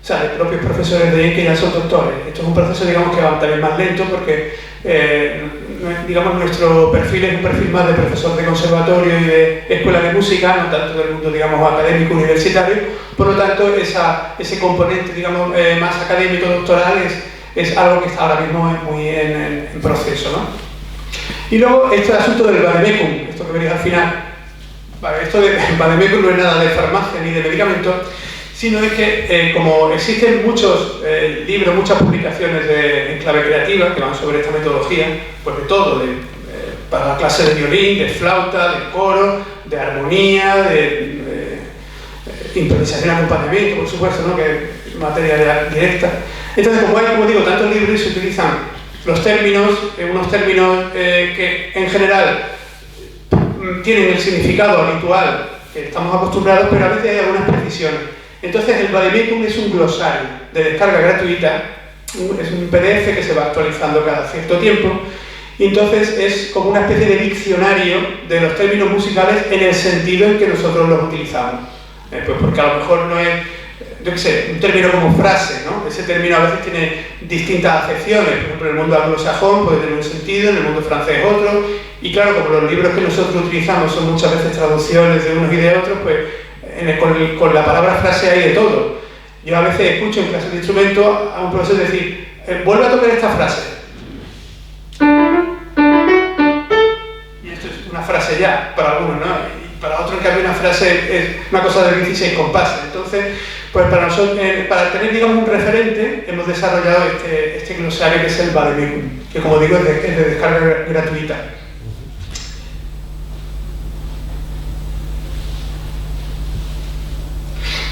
O sea, de propios profesores de IEM que ya son doctores. Esto es un proceso, digamos, que va también más lento porque, digamos, nuestro perfil es un perfil más de profesor de conservatorio y de escuela de música, no tanto del mundo, digamos, académico universitario. Por lo tanto, ese componente, digamos, más académico doctoral es algo que está ahora mismo muy en proceso, ¿no? Y luego, este asunto del vademecum, esto que veréis al final. Vale, esto de vademecum no es nada de farmacia ni de medicamentos, sino es que como existen muchos libros, muchas publicaciones en clave creativa que van sobre esta metodología, pues de todo, para la clase de violín, de flauta, de coro, de armonía, de improvisación y acompañamiento, por supuesto, ¿no? Que es materia directa. Entonces, como hay, como digo, tantos libros, se utilizan los términos, unos términos que en general tienen el significado habitual que estamos acostumbrados, pero a veces hay algunas precisiones. Entonces el vademecum es un glosario de descarga gratuita, es un PDF que se va actualizando cada cierto tiempo, y entonces es como una especie de diccionario de los términos musicales en el sentido en que nosotros los utilizamos. Pues porque a lo mejor no es, yo qué sé, un término como frase, ¿no? Ese término a veces tiene distintas acepciones, por ejemplo en el mundo anglosajón puede tener un sentido, en el mundo francés otro, y claro, como los libros que nosotros utilizamos son muchas veces traducciones de unos y de otros, pues con la palabra frase hay de todo. Yo a veces escucho en clases de instrumento a un profesor decir, vuelve a tocar esta frase. Y esto es una frase ya, para algunos, ¿no? Y para otros, en cambio, una frase es una cosa de 16 compases. Entonces, pues para nosotros, para tener, digamos, un referente, hemos desarrollado este glosario que es el vademecum, que como digo es de descarga gratuita.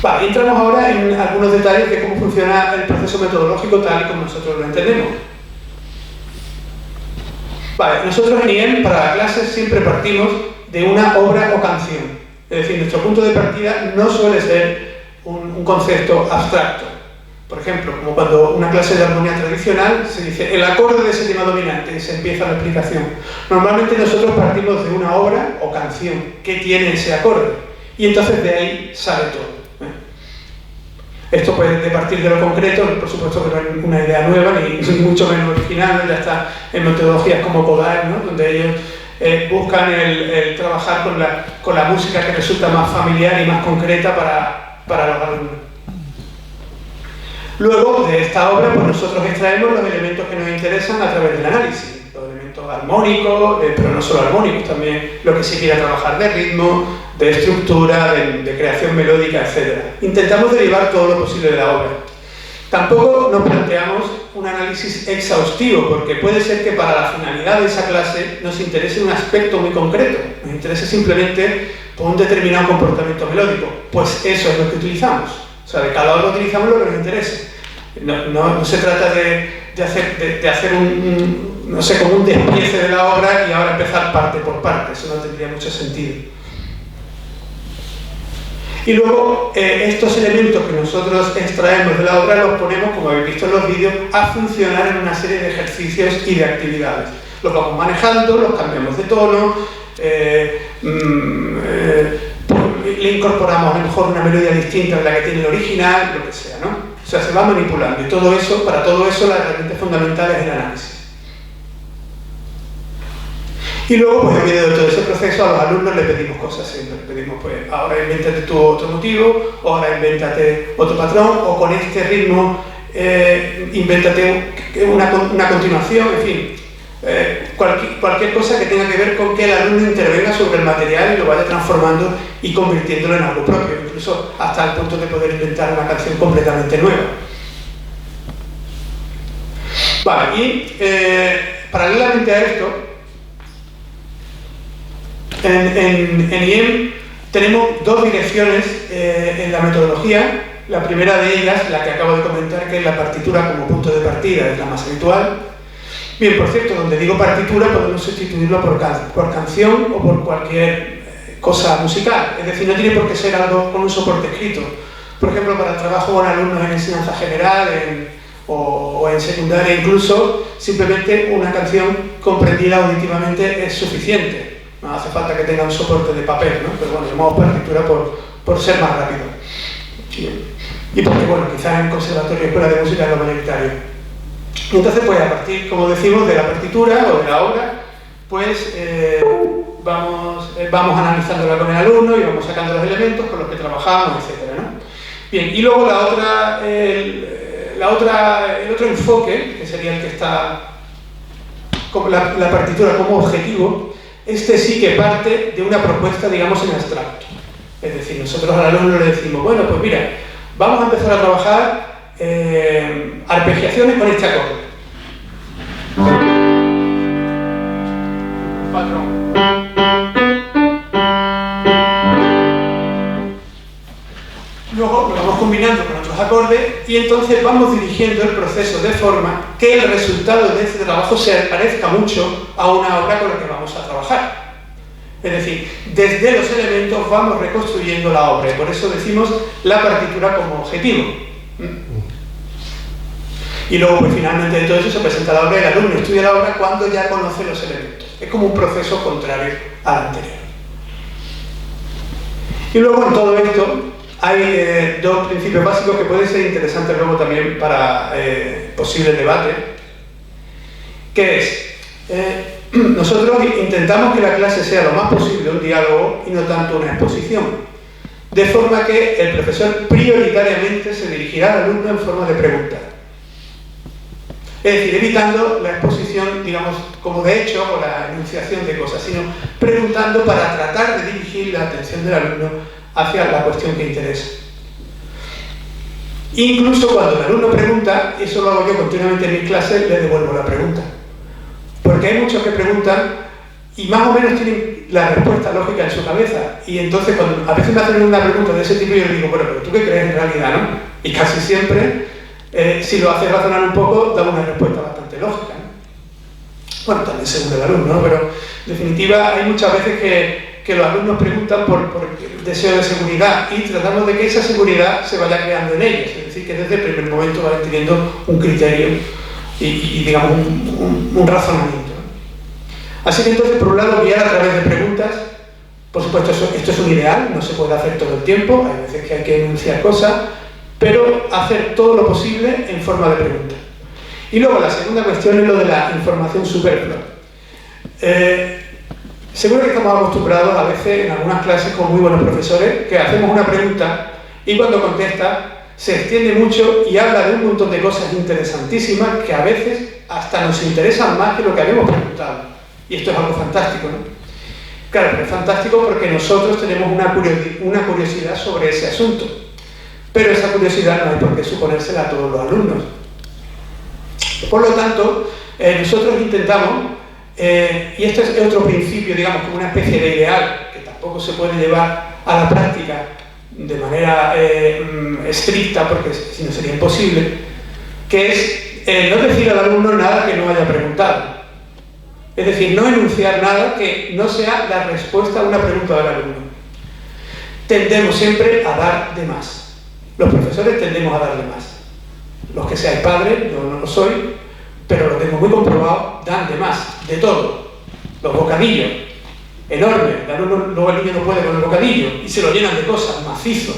Vale, entramos ahora en algunos detalles de cómo funciona el proceso metodológico tal y como nosotros lo entendemos. Vale, nosotros en IEM para la clase siempre partimos de una obra o canción. Es decir, nuestro punto de partida no suele ser un concepto abstracto. Por ejemplo, como cuando una clase de armonía tradicional se dice el acorde de séptima dominante y se empieza la explicación. Normalmente nosotros partimos de una obra o canción que tiene ese acorde y entonces de ahí sale todo. Esto puede partir de lo concreto, por supuesto que no es una idea nueva, ni mucho menos original, ya está en metodologías como Kodály, ¿no? Donde ellos buscan el trabajar con la música que resulta más familiar y más concreta para los alumnos. Luego, de esta obra, pues nosotros extraemos los elementos que nos interesan a través del análisis, los elementos armónicos, pero no solo armónicos, también lo que se quiera trabajar de ritmo, de estructura, de creación melódica, etc. Intentamos derivar todo lo posible de la obra. Tampoco nos planteamos un análisis exhaustivo, porque puede ser que para la finalidad de esa clase nos interese un aspecto muy concreto, nos interese simplemente por un determinado comportamiento melódico. Pues eso es lo que utilizamos. O sea, de cada uno utilizamos lo que nos interese. No se trata de hacer no sé, como un despiece de la obra y ahora empezar parte por parte. Eso no tendría mucho sentido. Y luego estos elementos que nosotros extraemos de la obra los ponemos, como habéis visto en los vídeos, a funcionar en una serie de ejercicios y de actividades. Los vamos manejando, los cambiamos de tono, le incorporamos a lo mejor una melodía distinta de la que tiene el original, lo que sea, ¿no? O sea, se va manipulando y todo eso, para todo eso la herramienta fundamental es el análisis. Y luego, pues en medio de todo ese proceso, a los alumnos les pedimos cosas siempre. Pedimos, pues, ahora invéntate tú otro motivo, o ahora invéntate otro patrón, o con este ritmo invéntate una continuación, en fin. Cualquier cosa que tenga que ver con que el alumno intervenga sobre el material y lo vaya transformando y convirtiéndolo en algo propio, incluso hasta el punto de poder inventar una canción completamente nueva. Vale, y paralelamente a esto, en IEM tenemos dos direcciones en la metodología. La primera de ellas, la que acabo de comentar, que es la partitura como punto de partida, es la más habitual. Bien, por cierto, donde digo partitura podemos sustituirlo por canción o por cualquier cosa musical. Es decir, no tiene por qué ser algo con un soporte escrito. Por ejemplo, para el trabajo con alumnos en enseñanza general o en secundaria incluso, simplemente una canción comprendida auditivamente es suficiente. No hace falta que tenga un soporte de papel, ¿no? Pero bueno, llamamos partitura por ser más rápido. Y porque, bueno, quizás en conservatorio y escuela de música es lo mayoritario. Y entonces, pues a partir, como decimos, de la partitura o de la obra, pues vamos analizándola con el alumno y vamos sacando los elementos con los que trabajamos, etc., ¿no? Bien, y luego el otro enfoque, que sería el que está como la partitura como objetivo, este sí que parte de una propuesta, digamos, en abstracto. Es decir, nosotros al alumno le decimos, bueno, pues mira, vamos a empezar a trabajar arpegiaciones con este acorde. Patrón. Luego lo vamos combinando con otros acordes y entonces vamos dirigiendo el proceso de forma que el resultado de este trabajo se parezca mucho a una obra con la que vamos a trabajar. Es decir, desde los elementos vamos reconstruyendo la obra y por eso decimos la partitura como objetivo. Y luego, pues finalmente de todo eso se presenta la obra y el alumno estudia la obra cuando ya conoce los elementos. Es como un proceso contrario al anterior. Y luego en todo esto hay dos principios básicos que pueden ser interesantes luego también para posible debate, que es, nosotros intentamos que la clase sea lo más posible un diálogo y no tanto una exposición, de forma que el profesor prioritariamente se dirigirá al alumno en forma de pregunta. Es decir, evitando la exposición, digamos, como de hecho, o la enunciación de cosas, sino preguntando para tratar de dirigir la atención del alumno hacia la cuestión que interesa. Incluso cuando el alumno pregunta, eso lo hago yo continuamente en mis clases, le devuelvo la pregunta. Porque hay muchos que preguntan y más o menos tienen la respuesta lógica en su cabeza. Y entonces, cuando a veces me hacen una pregunta de ese tipo, yo les digo, bueno, pero ¿tú qué crees en realidad, no? Y casi siempre, si lo haces razonar un poco, da una respuesta bastante lógica, ¿no? Bueno, también según el alumno, ¿no? Pero en definitiva hay muchas veces que los alumnos preguntan por deseo de seguridad y tratamos de que esa seguridad se vaya creando en ellos, es decir, que desde el primer momento vayan teniendo un criterio y digamos, un razonamiento. Así que entonces, por un lado, guiar a través de preguntas. Por supuesto, esto es un ideal, no se puede hacer todo el tiempo, hay veces que hay que enunciar cosas, pero hacer todo lo posible en forma de pregunta. Y luego la segunda cuestión es lo de la información superflua. Seguro que estamos acostumbrados a veces en algunas clases con muy buenos profesores que hacemos una pregunta y cuando contesta se extiende mucho y habla de un montón de cosas interesantísimas que a veces hasta nos interesan más que lo que habíamos preguntado. Y esto es algo fantástico, ¿no? Claro, pero es fantástico porque nosotros tenemos una curiosidad sobre ese asunto. pero esa curiosidad no hay por qué suponérsela a todos los alumnos. Por lo tanto, nosotros intentamos, y este es otro principio, digamos, como una especie de ideal, que tampoco se puede llevar a la práctica de manera estricta, porque si no sería imposible, que es no decir al alumno nada que no haya preguntado. Es decir, no enunciar nada que no sea la respuesta a una pregunta del alumno. Tendemos siempre a dar de más. Los profesores tendemos a dar de más. Los que seáis padres, yo no lo soy, pero lo tengo muy comprobado, dan de más, de todo. Los bocadillos, enormes, luego el niño no puede con el bocadillo y se lo llenan de cosas, macizo.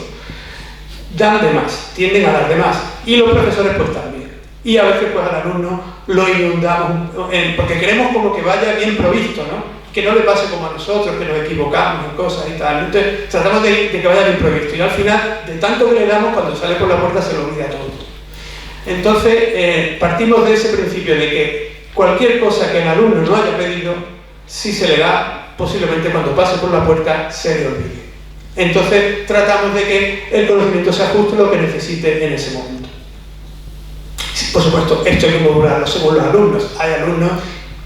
Dan de más, tienden a dar de más. Y los profesores pues también. Y a veces pues al alumno lo inundamos, porque queremos como que vaya bien provisto, ¿no? Que no le pase como a nosotros, que nos equivocamos en cosas y tal. Entonces tratamos de que vaya bien provisto. Y al final, de tanto que le damos, cuando sale por la puerta se lo olvida todo. Entonces, partimos de ese principio de que cualquier cosa que el alumno no haya pedido, si se le da, posiblemente cuando pase por la puerta se le olvide. Entonces, tratamos de que el conocimiento se ajuste a lo que necesite en ese momento. Por supuesto, esto hay que modularlo según los alumnos. Hay alumnos,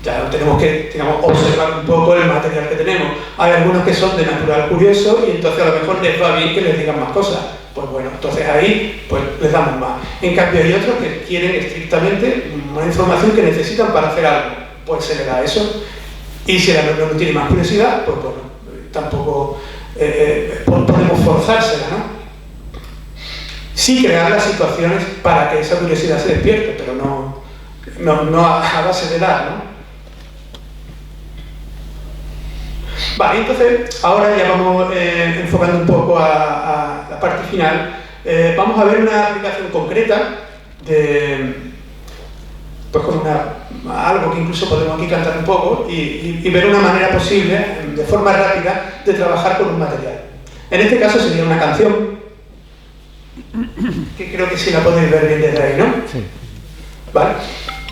ya tenemos que, digamos, observar un poco el material que tenemos. Hay algunos que son de natural curioso y entonces a lo mejor les va bien que les digan más cosas. Pues bueno, entonces ahí pues les damos más. En cambio hay otros que quieren estrictamente una información que necesitan para hacer algo. Pues se le da eso. Y si el alumno no tiene más curiosidad, pues bueno, tampoco podemos forzársela, ¿no? Sí crear las situaciones para que esa curiosidad se despierte, pero no a base de dar, ¿no? Vale, entonces ahora ya vamos enfocando un poco a la parte final. Vamos a ver una aplicación concreta de, pues con algo que incluso podemos aquí cantar un poco y ver una manera posible, de forma rápida, de trabajar con un material. En este caso sería una canción, que creo que sí la podéis ver bien desde ahí, ¿no? Sí. ¿Vale?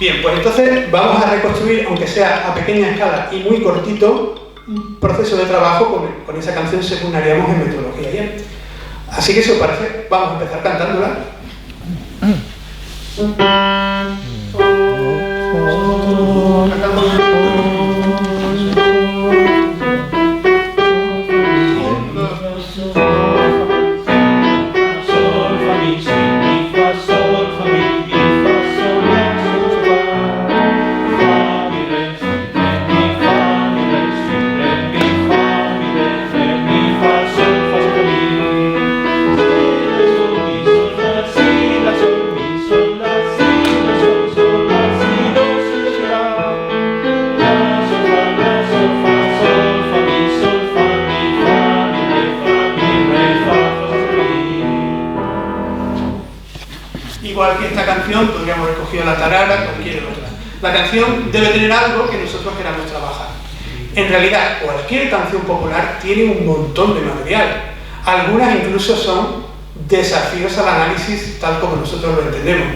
Bien, pues entonces vamos a reconstruir, aunque sea a pequeña escala y muy cortito, un proceso de trabajo con esa canción según haríamos en metodología ¿ya? Así que si os parece, vamos a empezar cantándola. Igual que esta canción, podríamos haber cogido la tarara, cualquier otra. La canción debe tener algo que nosotros queramos trabajar. En realidad, cualquier canción popular tiene un montón de material. Algunas incluso son desafíos al análisis tal como nosotros lo entendemos.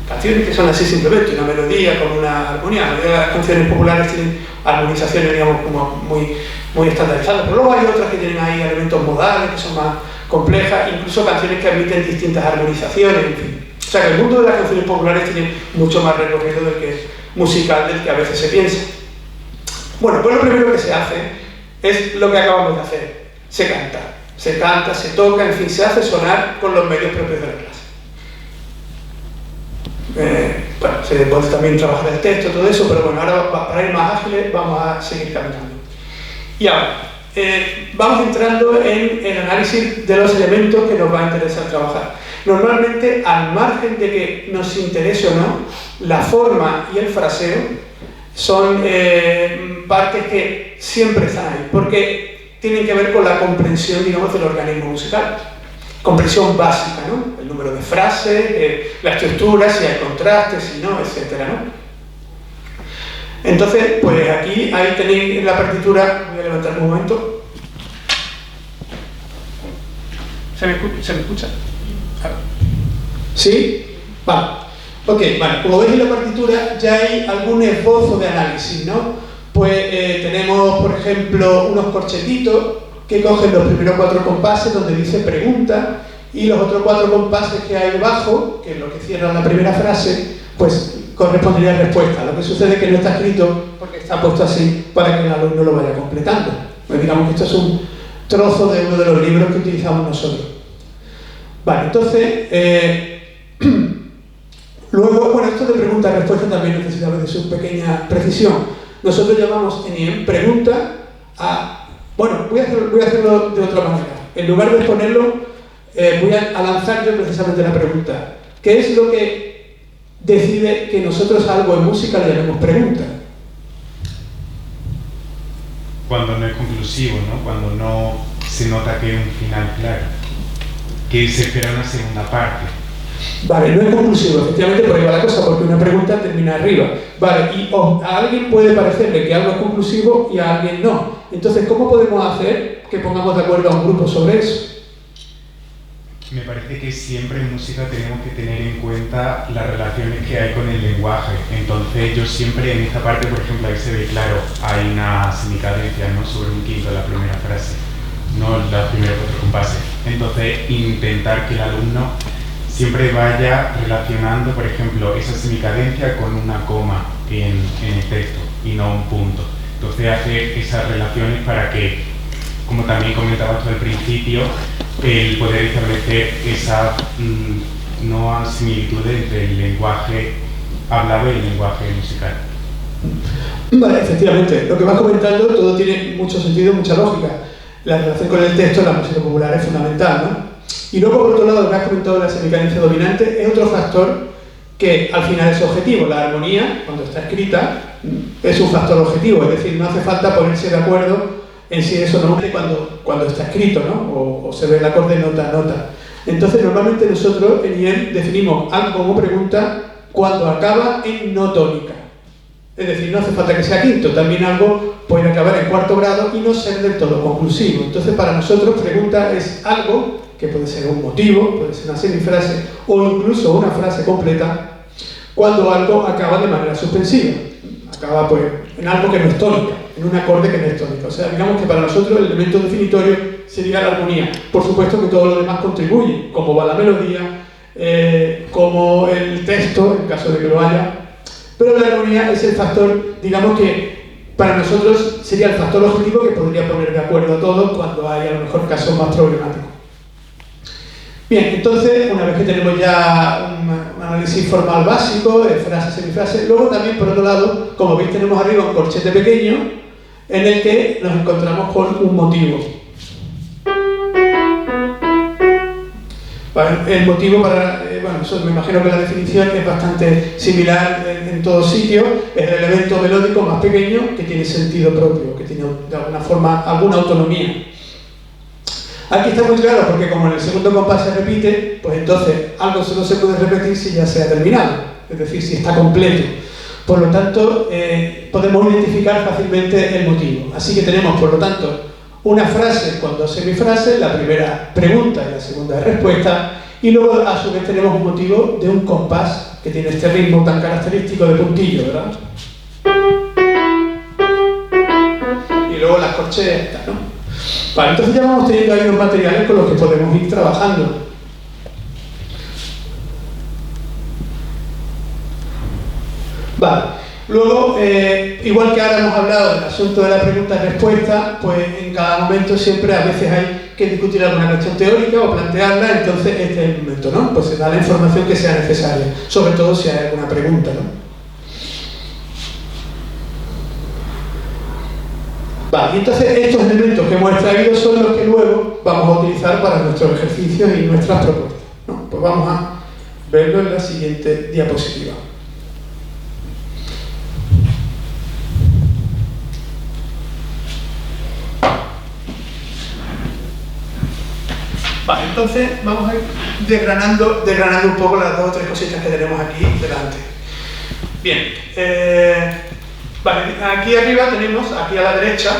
Canciones que son así simplemente, una melodía con una armonía. Las canciones populares tienen armonizaciones, digamos, como muy estandarizadas, pero luego hay otras que tienen ahí elementos modales que son más complejas, incluso canciones que admiten distintas armonizaciones, en fin. O sea que el mundo de las canciones populares tiene mucho más recorrido del que musical del que a veces se piensa. Bueno, pues lo primero que se hace es lo que acabamos de hacer. Se canta, se toca, en fin, se hace sonar con los medios propios de la clase. Bueno, se puede también trabajar el texto, todo eso, pero bueno, ahora para ir más ágiles vamos a seguir caminando. Y ahora, vamos entrando en el análisis de los elementos que nos va a interesar trabajar. Normalmente, al margen de que nos interese o no, la forma y el fraseo son partes que siempre están ahí, porque tienen que ver con la comprensión, digamos, del organismo musical. Comprensión básica, ¿no? El número de frases, la estructura, si hay contrastes, si no, etcétera, ¿no? Entonces, pues aquí ahí tenéis la partitura. Voy a levantarme un momento. ¿Se me escucha? ¿Sí? Vale. Ok, vale. Como veis en la partitura ya hay algún esbozo de análisis, ¿no? Pues tenemos, por ejemplo, unos corchetitos que cogen los primeros 4 compases donde dice pregunta y los otros 4 compases que hay debajo, que es lo que cierra la primera frase, pues correspondería a respuesta. Lo que sucede es que no está escrito porque está puesto así para que el alumno lo vaya completando. Pues digamos que esto es un trozo de uno de los libros que utilizamos nosotros. Vale, entonces, luego, bueno, esto de pregunta-respuesta también necesita de su pequeña precisión. Nosotros llamamos en IEM pregunta a... Bueno, voy a hacerlo de otra manera. En lugar de exponerlo, voy a lanzar yo precisamente la pregunta. ¿Qué es lo que decide que nosotros a algo en música le llamemos pregunta? Cuando no es conclusivo, ¿no? Cuando no se nota que hay un final claro, que se espera una segunda parte. Vale, no es conclusivo, efectivamente por ahí va la cosa, porque una pregunta termina arriba. Vale, y a alguien puede parecerle que algo es conclusivo y a alguien no. Entonces, ¿cómo podemos hacer que pongamos de acuerdo a un grupo sobre eso? Me parece que siempre en música tenemos que tener en cuenta las relaciones que hay con el lenguaje. Entonces yo siempre en esta parte, por ejemplo, ahí se ve claro, hay una semicadencia, ¿no?, sobre un quinto de la primera frase, no los primeros 4 compases. Entonces intentar que el alumno siempre vaya relacionando, por ejemplo, esa semicadencia con una coma en el texto y no un punto. Entonces hacer esas relaciones para que, como también comentabas tú al principio, el poder establecer esa no similitud entre el lenguaje hablado y el lenguaje musical. Vale, efectivamente, lo que vas comentando todo tiene mucho sentido, mucha lógica. La relación con el texto en la música popular es fundamental, ¿no? Y luego, por otro lado, lo que has comentado de la semicadencia dominante es otro factor que al final es objetivo. La armonía, cuando está escrita, es un factor objetivo, es decir, no hace falta ponerse de acuerdo en si eso no es cuando está escrito, ¿no? O se ve el acorde nota a nota. Entonces, normalmente nosotros en IEM definimos algo como pregunta cuando acaba en no tónica. Es decir, no hace falta que sea quinto, también algo puede acabar en 4º grado y no ser del todo conclusivo. Entonces, para nosotros, pregunta es algo que puede ser un motivo, puede ser una semifrase o incluso una frase completa, cuando algo acaba de manera suspensiva. Acaba pues en algo que no es tónica, en un acorde que no es tónica. O sea, digamos que para nosotros el elemento definitorio sería la armonía. Por supuesto que todo lo demás contribuye, como va la melodía, como el texto, en caso de que lo haya. Pero la armonía es el factor, digamos que para nosotros sería el factor objetivo que podría poner de acuerdo a todos cuando hay a lo mejor casos más problemáticos. Bien, entonces, una vez que tenemos ya un análisis formal básico, de frase, semifrase, luego también, por otro lado, como veis, tenemos arriba un corchete pequeño en el que nos encontramos con un motivo. Vale, el motivo para... bueno, eso me imagino que la definición es bastante similar en todo sitio. Es el elemento melódico más pequeño que tiene sentido propio, que tiene de alguna forma alguna autonomía. Aquí está muy claro porque como en el segundo compás se repite, pues entonces algo solo se puede repetir si ya se ha terminado, es decir, si está completo. Por lo tanto, podemos identificar fácilmente el motivo. Así que tenemos, por lo tanto, una frase con 2 semifrases, la primera pregunta y la segunda es respuesta, y luego a su vez tenemos un motivo de un compás que tiene este ritmo tan característico de puntillo, ¿verdad? Y luego las corcheas, ¿no? Vale, entonces ya vamos teniendo ahí unos materiales con los que podemos ir trabajando. Vale, luego, igual que ahora hemos hablado del asunto de la pregunta y respuesta, pues en cada momento siempre a veces hay que discutir alguna cuestión teórica o plantearla, entonces este es el momento, ¿no? Pues se da la información que sea necesaria, sobre todo si hay alguna pregunta, ¿no? Vale, y entonces estos elementos que hemos extraído son los que luego vamos a utilizar para nuestros ejercicios y nuestras propuestas, ¿no? Pues vamos a verlo en la siguiente diapositiva. Vale, entonces vamos a ir desgranando un poco las 2 o 3 cositas que tenemos aquí delante. Bien, vale, aquí arriba tenemos, aquí a la derecha,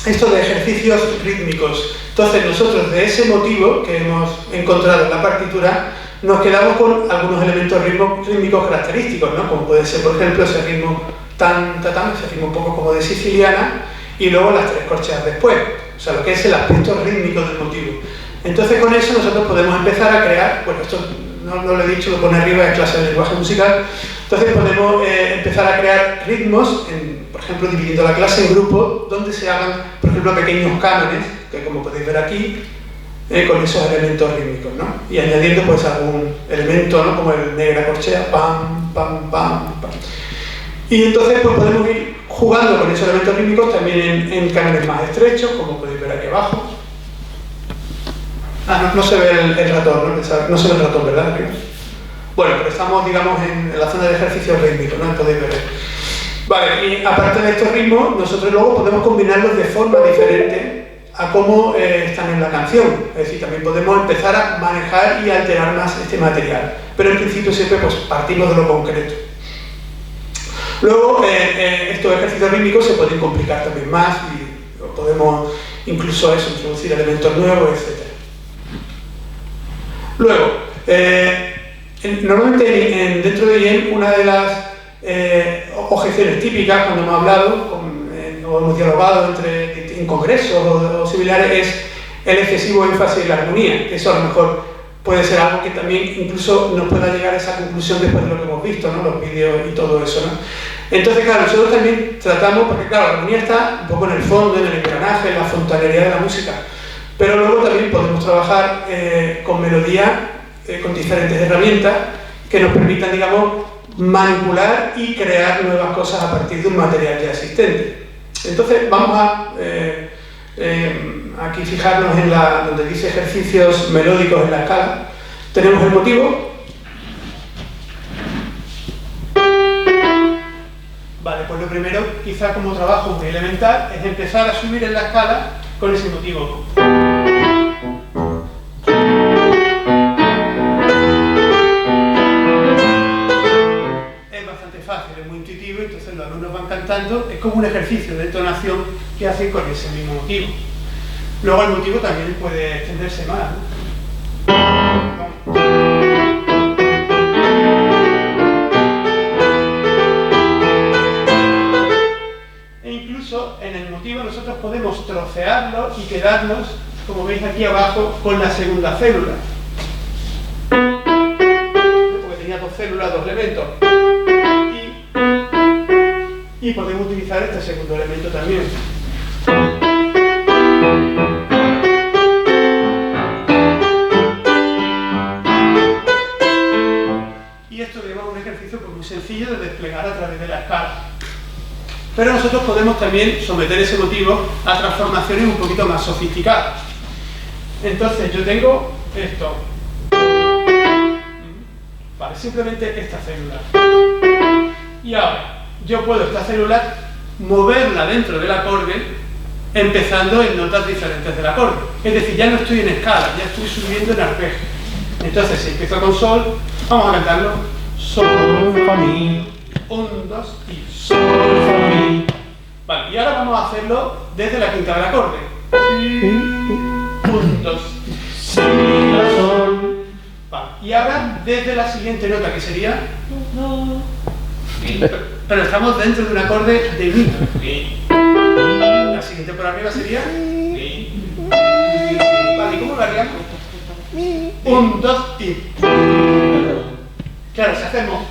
esto de ejercicios rítmicos. Entonces nosotros de ese motivo que hemos encontrado en la partitura nos quedamos con algunos elementos rítmicos característicos, ¿no? Como puede ser, por ejemplo, ese ritmo tan, ese ritmo un poco como de siciliana, y luego las 3 corcheas después, o sea, lo que es el aspecto rítmico del motivo. Entonces con eso nosotros podemos empezar a crear, bueno, esto no lo he dicho, lo pone arriba en clase de lenguaje musical, entonces podemos empezar a crear ritmos, por ejemplo dividiendo la clase en grupos, donde se hagan, por ejemplo, pequeños cánones, que como podéis ver aquí, con esos elementos rítmicos, ¿no? Y añadiendo pues algún elemento, ¿no? Como el negra corchea, pam, pam, pam, pam. Y entonces pues podemos ir jugando con esos elementos rítmicos también en cánones más estrechos, como podéis ver aquí abajo. No se ve el ratón, ¿no? No se ve el ratón, ¿verdad? Bueno, pero estamos, digamos, en la zona de ejercicios rítmicos, ¿no? Podéis ver. Vale, y aparte de estos ritmos, nosotros luego podemos combinarlos de forma diferente a cómo están en la canción. Es decir, también podemos empezar a manejar y alterar más este material. Pero en principio siempre pues, partimos de lo concreto. Luego, estos ejercicios rítmicos se pueden complicar también más y podemos incluso eso, introducir elementos nuevos, etc. Luego, normalmente dentro de IEM una de las objeciones típicas cuando hemos hablado o hemos dialogado en congresos o similares es el excesivo énfasis en la armonía, que eso a lo mejor puede ser algo que también incluso nos pueda llegar a esa conclusión después de lo que hemos visto, ¿no? Los vídeos y todo eso, ¿no? Entonces, claro, nosotros también tratamos, porque claro, la armonía está un poco en el fondo, en el engranaje, en la fontanería de la música, pero luego también podemos trabajar con melodía, con diferentes herramientas que nos permitan, digamos, manipular y crear nuevas cosas a partir de un material ya existente. Entonces vamos a aquí fijarnos en donde dice ejercicios melódicos en la escala. Tenemos el motivo. Vale, pues lo primero, quizá como trabajo muy elemental, es empezar a subir en la escala con ese motivo. Fácil, es muy intuitivo, entonces los alumnos van cantando, es como un ejercicio de entonación que hacen con ese mismo motivo. Luego el motivo también puede extenderse más, ¿no? E incluso en el motivo nosotros podemos trocearlo y quedarnos, como veis aquí abajo, con la segunda célula. Porque tenía dos células, dos elementos. Y podemos utilizar este segundo elemento también. Y esto lleva a un ejercicio pues, muy sencillo de desplegar a través de la escala. Pero nosotros podemos también someter ese motivo a transformaciones un poquito más sofisticadas. Entonces yo tengo esto. Vale, simplemente esta célula. Y ahora, yo puedo esta célula moverla dentro del acorde empezando en notas diferentes del acorde. Es decir, ya no estoy en escala, ya estoy subiendo en arpegio. Entonces, si empiezo con sol, vamos a cantarlo. Sol, fa, mi. 1, 2 y sol, fa, mi. Vale, y ahora vamos a hacerlo desde la quinta del acorde. Si, 1, 2, si, la, sol. Vale, y ahora desde la siguiente nota, que sería... Pero estamos dentro de un acorde de mi. La siguiente por arriba sería mi. Vale, ¿y cómo lo haríamos? 1, 2 y. Claro, si hacemos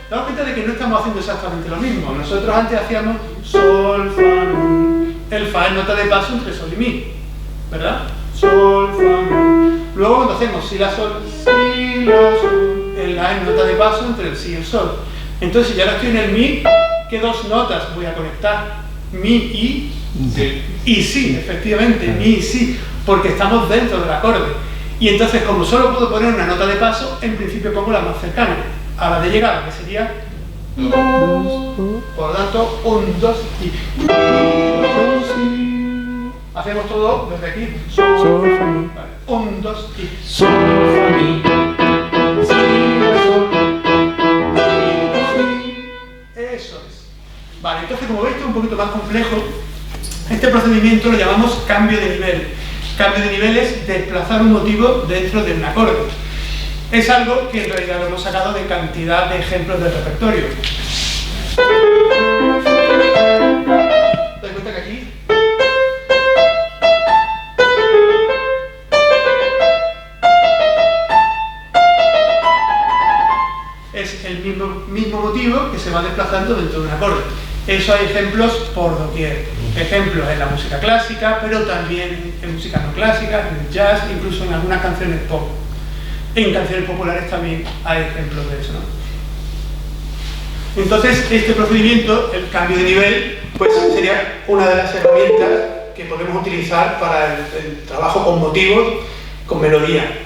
damos cuenta de que no estamos haciendo exactamente lo mismo. Nosotros antes hacíamos sol, fa, mi. El fa es nota de paso entre sol y mi, ¿verdad? Sol, fa, mi. Luego cuando hacemos si, la, sol, si, la, sol, el la es nota de paso entre el si y el sol. Entonces, si ya ahora estoy en el mi, ¿qué dos notas voy a conectar? Mi y si. Y si, efectivamente, mi y si, porque estamos dentro del acorde. Y entonces, como solo puedo poner una nota de paso, en principio pongo la más cercana a la de llegada, que sería 2. Por lo tanto, 1, 2 y. Hacemos todo desde aquí. Sol, fa, mi. 1, 2 y. Sol, fa, mi. Si, la, sol. Eso es. Vale, entonces como veis es un poquito más complejo. Este procedimiento lo llamamos cambio de nivel. Cambio de nivel es desplazar un motivo dentro de un acorde. Es algo que en realidad lo hemos sacado de cantidad de ejemplos del repertorio. ¿Te das cuenta que aquí vas desplazando dentro de un acorde. Eso hay ejemplos por doquier. Ejemplos en la música clásica, pero también en música no clásica, en el jazz, incluso en algunas canciones pop. En canciones populares también hay ejemplos de eso, ¿no? Entonces, este procedimiento, el cambio de nivel, pues sería una de las herramientas que podemos utilizar para el trabajo con motivos, con melodía.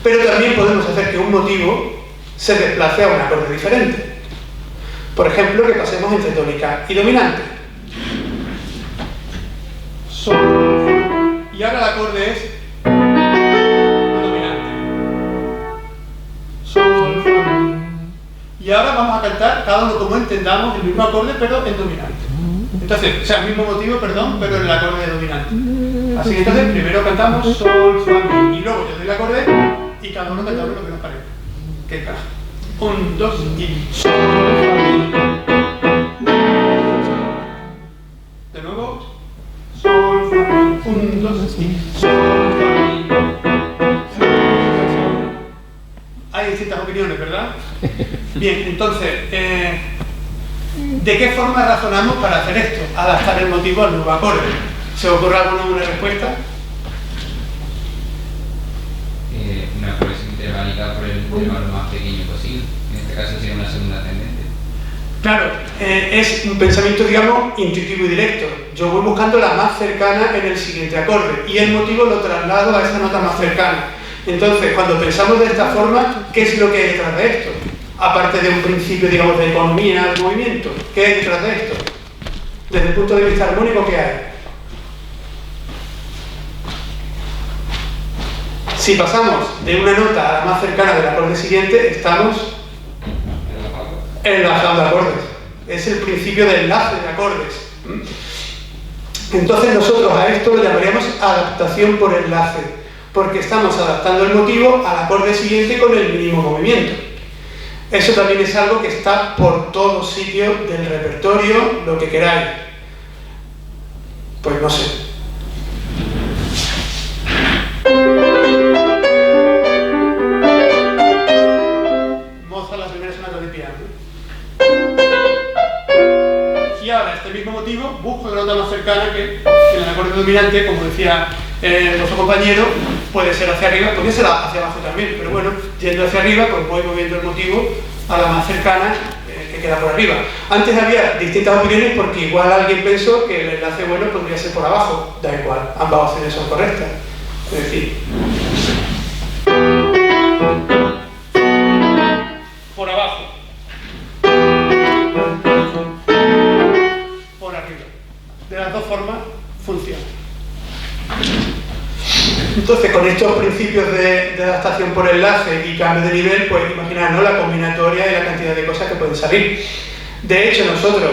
Pero también podemos hacer que un motivo se desplace a un acorde diferente. Por ejemplo, que pasemos entre tónica y dominante. Sol. Y ahora el acorde es dominante. Sol, fa, mi. Y ahora vamos a cantar cada uno como entendamos el mismo acorde, pero en dominante. Entonces, o sea, el mismo motivo, perdón, pero en el acorde de dominante. Así que entonces primero cantamos sol, fa, mi, y luego yo doy el acorde y cada uno cantamos lo que nos parezca. ¿Qué caja? 1, 2 y sol, fa, mi. De nuevo, sol, fa, mi. 1, 2 y sol, fa, mi. Hay distintas opiniones, ¿verdad? Bien, entonces, ¿de qué forma razonamos para hacer esto? Adaptar el motivo al nuevo acorde. ¿Se os ocurre alguna una respuesta? Una progresión interválica por el intervalo más pequeño posible. En este caso sería una segunda tendencia. Claro, es un pensamiento, digamos, intuitivo y directo. Yo voy buscando la más cercana en el siguiente acorde y el motivo lo traslado a esa nota más cercana. Entonces, cuando pensamos de esta forma, ¿qué es lo que hay detrás de esto? Aparte de un principio, digamos, de economía del movimiento, ¿qué hay detrás de esto? Desde el punto de vista armónico, ¿qué hay? Si pasamos de una nota a la más cercana del acorde siguiente, estamos enlazando acordes. Es el principio de enlace de acordes. Entonces nosotros a esto lo llamaríamos adaptación por enlace, porque estamos adaptando el motivo al acorde siguiente con el mínimo movimiento. Eso también es algo que está por todos sitios del repertorio, lo que queráis. Pues no sé. Mozart, la primera sonata de piano. Y ahora, este mismo motivo, busco la nota más cercana que en el acorde dominante, como decía nuestro compañero, puede ser hacia arriba, podría ser hacia abajo también, pero bueno, yendo hacia arriba, pues voy moviendo el motivo a la más cercana que queda por arriba. Antes había distintas opiniones porque igual alguien pensó que el enlace bueno podría ser por abajo, da igual, ambas opciones son correctas. Es decir, por abajo, por arriba. De las dos formas funciona. Entonces, con estos principios de adaptación por enlace y cambio de nivel, pues imaginarnos la combinatoria y la cantidad de cosas que pueden salir. De hecho, nosotros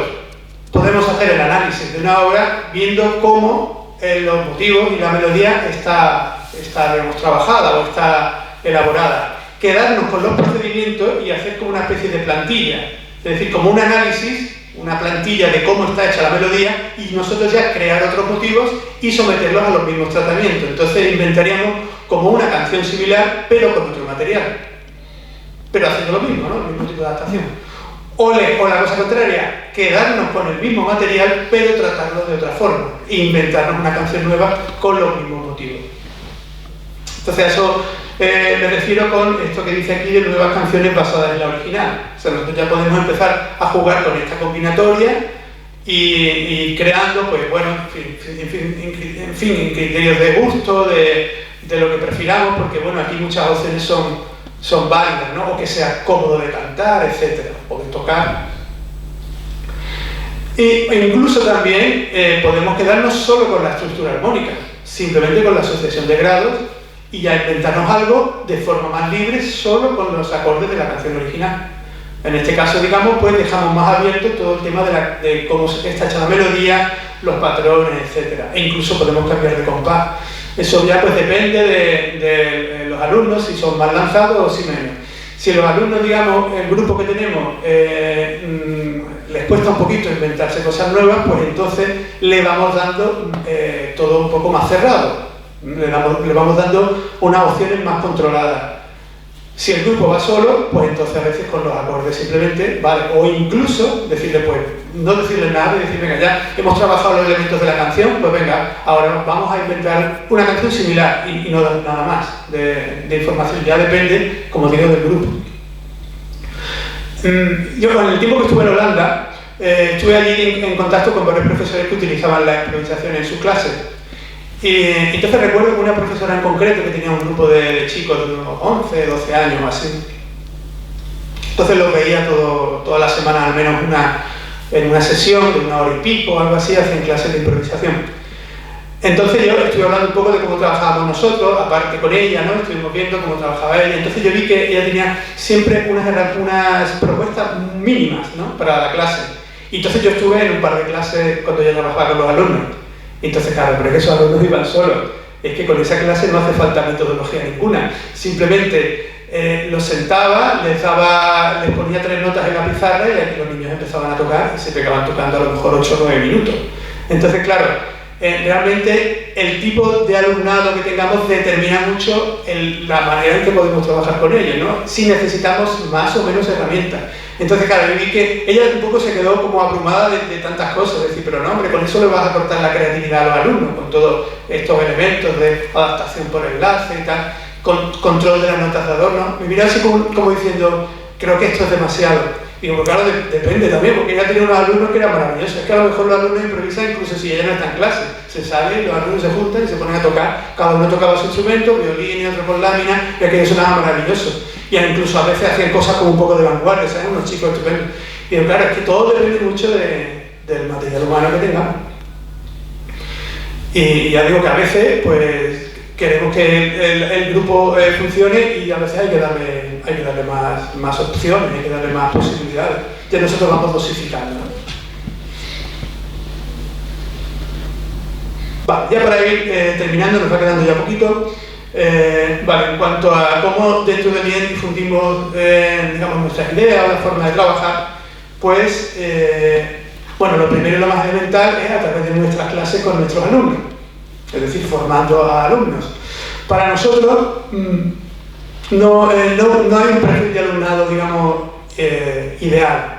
podemos hacer el análisis de una obra viendo cómo los motivos y la melodía está digamos, trabajada o está elaborada. Quedarnos con los procedimientos y hacer como una especie de plantilla, es decir, como un análisis, una plantilla de cómo está hecha la melodía y nosotros ya crear otros motivos y someterlos a los mismos tratamientos. Entonces inventaríamos como una canción similar pero con otro material, pero haciendo lo mismo, ¿no? El mismo tipo de adaptación. O la cosa contraria, quedarnos con el mismo material pero tratarlo de otra forma e inventarnos una canción nueva con los mismos motivos. Entonces a eso me refiero con esto que dice aquí de nuevas canciones basadas en la original. O sea, nosotros ya podemos empezar a jugar con esta combinatoria y creando, pues bueno, en criterios de gusto, de lo que prefiramos, porque bueno, aquí muchas opciones son válidas, ¿no? O que sea cómodo de cantar, etcétera, o de tocar. E incluso también podemos quedarnos solo con la estructura armónica, simplemente con la sucesión de grados, y ya inventarnos algo de forma más libre solo con los acordes de la canción original. En este caso, digamos, pues dejamos más abierto todo el tema de cómo está hecha la melodía, los patrones, etc. E incluso podemos cambiar de compás. Eso ya pues depende de los alumnos, si son más lanzados o si menos. Si los alumnos, digamos, el grupo que tenemos les cuesta un poquito inventarse cosas nuevas, pues entonces le vamos dando todo un poco más cerrado. Le vamos dando unas opciones más controladas. Si el grupo va solo, pues entonces a veces con los acordes simplemente, ¿vale? O incluso decirle, pues, no decirle nada y decir, venga, ya hemos trabajado los elementos de la canción, pues venga, ahora vamos a inventar una canción similar y no dar nada más de información, ya depende, como digo, del grupo. Yo en el tiempo que estuve en Holanda, estuve allí en contacto con varios profesores que utilizaban la improvisación en sus clases. Y entonces recuerdo que una profesora en concreto que tenía un grupo de chicos de unos 11, 12 años o así. Entonces los veía todas las semanas al menos en una sesión de 1 hora y pico o algo así, hacían clases de improvisación. Entonces yo estuve hablando un poco de cómo trabajábamos nosotros, aparte con ella, ¿no? Estuvimos viendo cómo trabajaba ella. Entonces yo vi que ella tenía siempre unas propuestas mínimas, ¿no? Para la clase. Y entonces yo estuve en un par de clases cuando ella trabajaba con los alumnos. Entonces, claro, pero es que esos alumnos iban solos. Es que con esa clase no hace falta metodología ninguna. Simplemente los sentaba, les ponía 3 notas en la pizarra y aquí los niños empezaban a tocar y se pegaban tocando a lo mejor 8 o 9 minutos. Entonces, claro, realmente el tipo de alumnado que tengamos determina mucho la manera en que podemos trabajar con ellos, ¿no? Si necesitamos más o menos herramientas. Entonces, claro, yo vi que ella un poco se quedó como abrumada de tantas cosas, de decir, pero no, hombre, con eso le vas a cortar la creatividad a los alumnos, con todos estos elementos de adaptación por enlace y tal, control de las notas de adorno. Me miraba así como diciendo, creo que esto es demasiado. Y digo, claro, depende también, porque ella tenía unos alumnos que eran maravillosos. Es que a lo mejor los alumnos improvisan incluso si ella no está en clase. Se sale, los alumnos se juntan y se ponen a tocar. Cada uno tocaba su instrumento, violín y otro con lámina, y aquello sonaba maravilloso. Y incluso a veces hacían cosas como un poco de vanguardia, ¿sabes? Unos chicos estupendos. Y digo, claro, es que todo depende mucho del material humano que tengamos. Y ya digo que a veces, pues, queremos que el grupo funcione y a veces hay que darle más opciones, hay que darle más posibilidades. Ya nosotros vamos dosificando, ¿no? Vale, ya para ir terminando, nos va quedando ya poquito. Vale, en cuanto a cómo dentro de bien difundimos digamos, nuestras ideas o la forma de trabajar, pues, bueno, lo primero y lo más elemental es a través de nuestras clases con nuestros alumnos. Es decir, formando a alumnos. Para nosotros no hay un perfil de alumnado, digamos, ideal.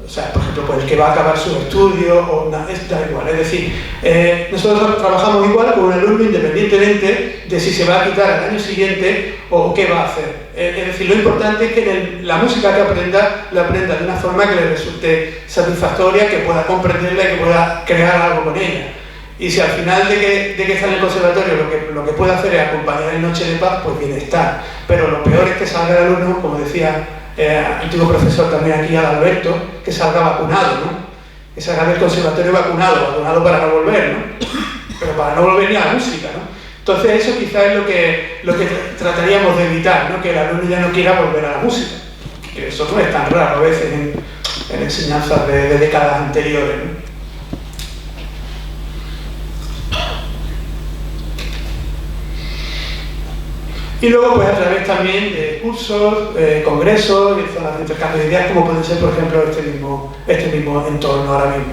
O sea, por ejemplo, pues el que va a acabar sus estudios, o da igual. Es decir, nosotros trabajamos igual con un alumno independientemente de si se va a quitar al año siguiente o qué va a hacer. Es decir, lo importante es que la música que aprenda, la aprenda de una forma que le resulte satisfactoria, que pueda comprenderla y que pueda crear algo con ella. Y si al final de que está en el conservatorio lo que puede hacer es acompañar en Noche de Paz, pues bien está. Pero lo peor es que salga el alumno, como decía antiguo profesor también aquí, Adalberto, que salga vacunado, ¿no? Que salga del conservatorio vacunado para no volver, ¿no? Pero para no volver ni a la música, ¿no? Entonces eso quizás es lo que trataríamos de evitar, ¿no? Que el alumno ya no quiera volver a la música. Que eso no es tan raro a veces en enseñanzas de décadas anteriores, ¿no? Y luego, pues a través también de cursos, congresos y zonas de intercambio de ideas, como puede ser, por ejemplo, este mismo entorno ahora mismo.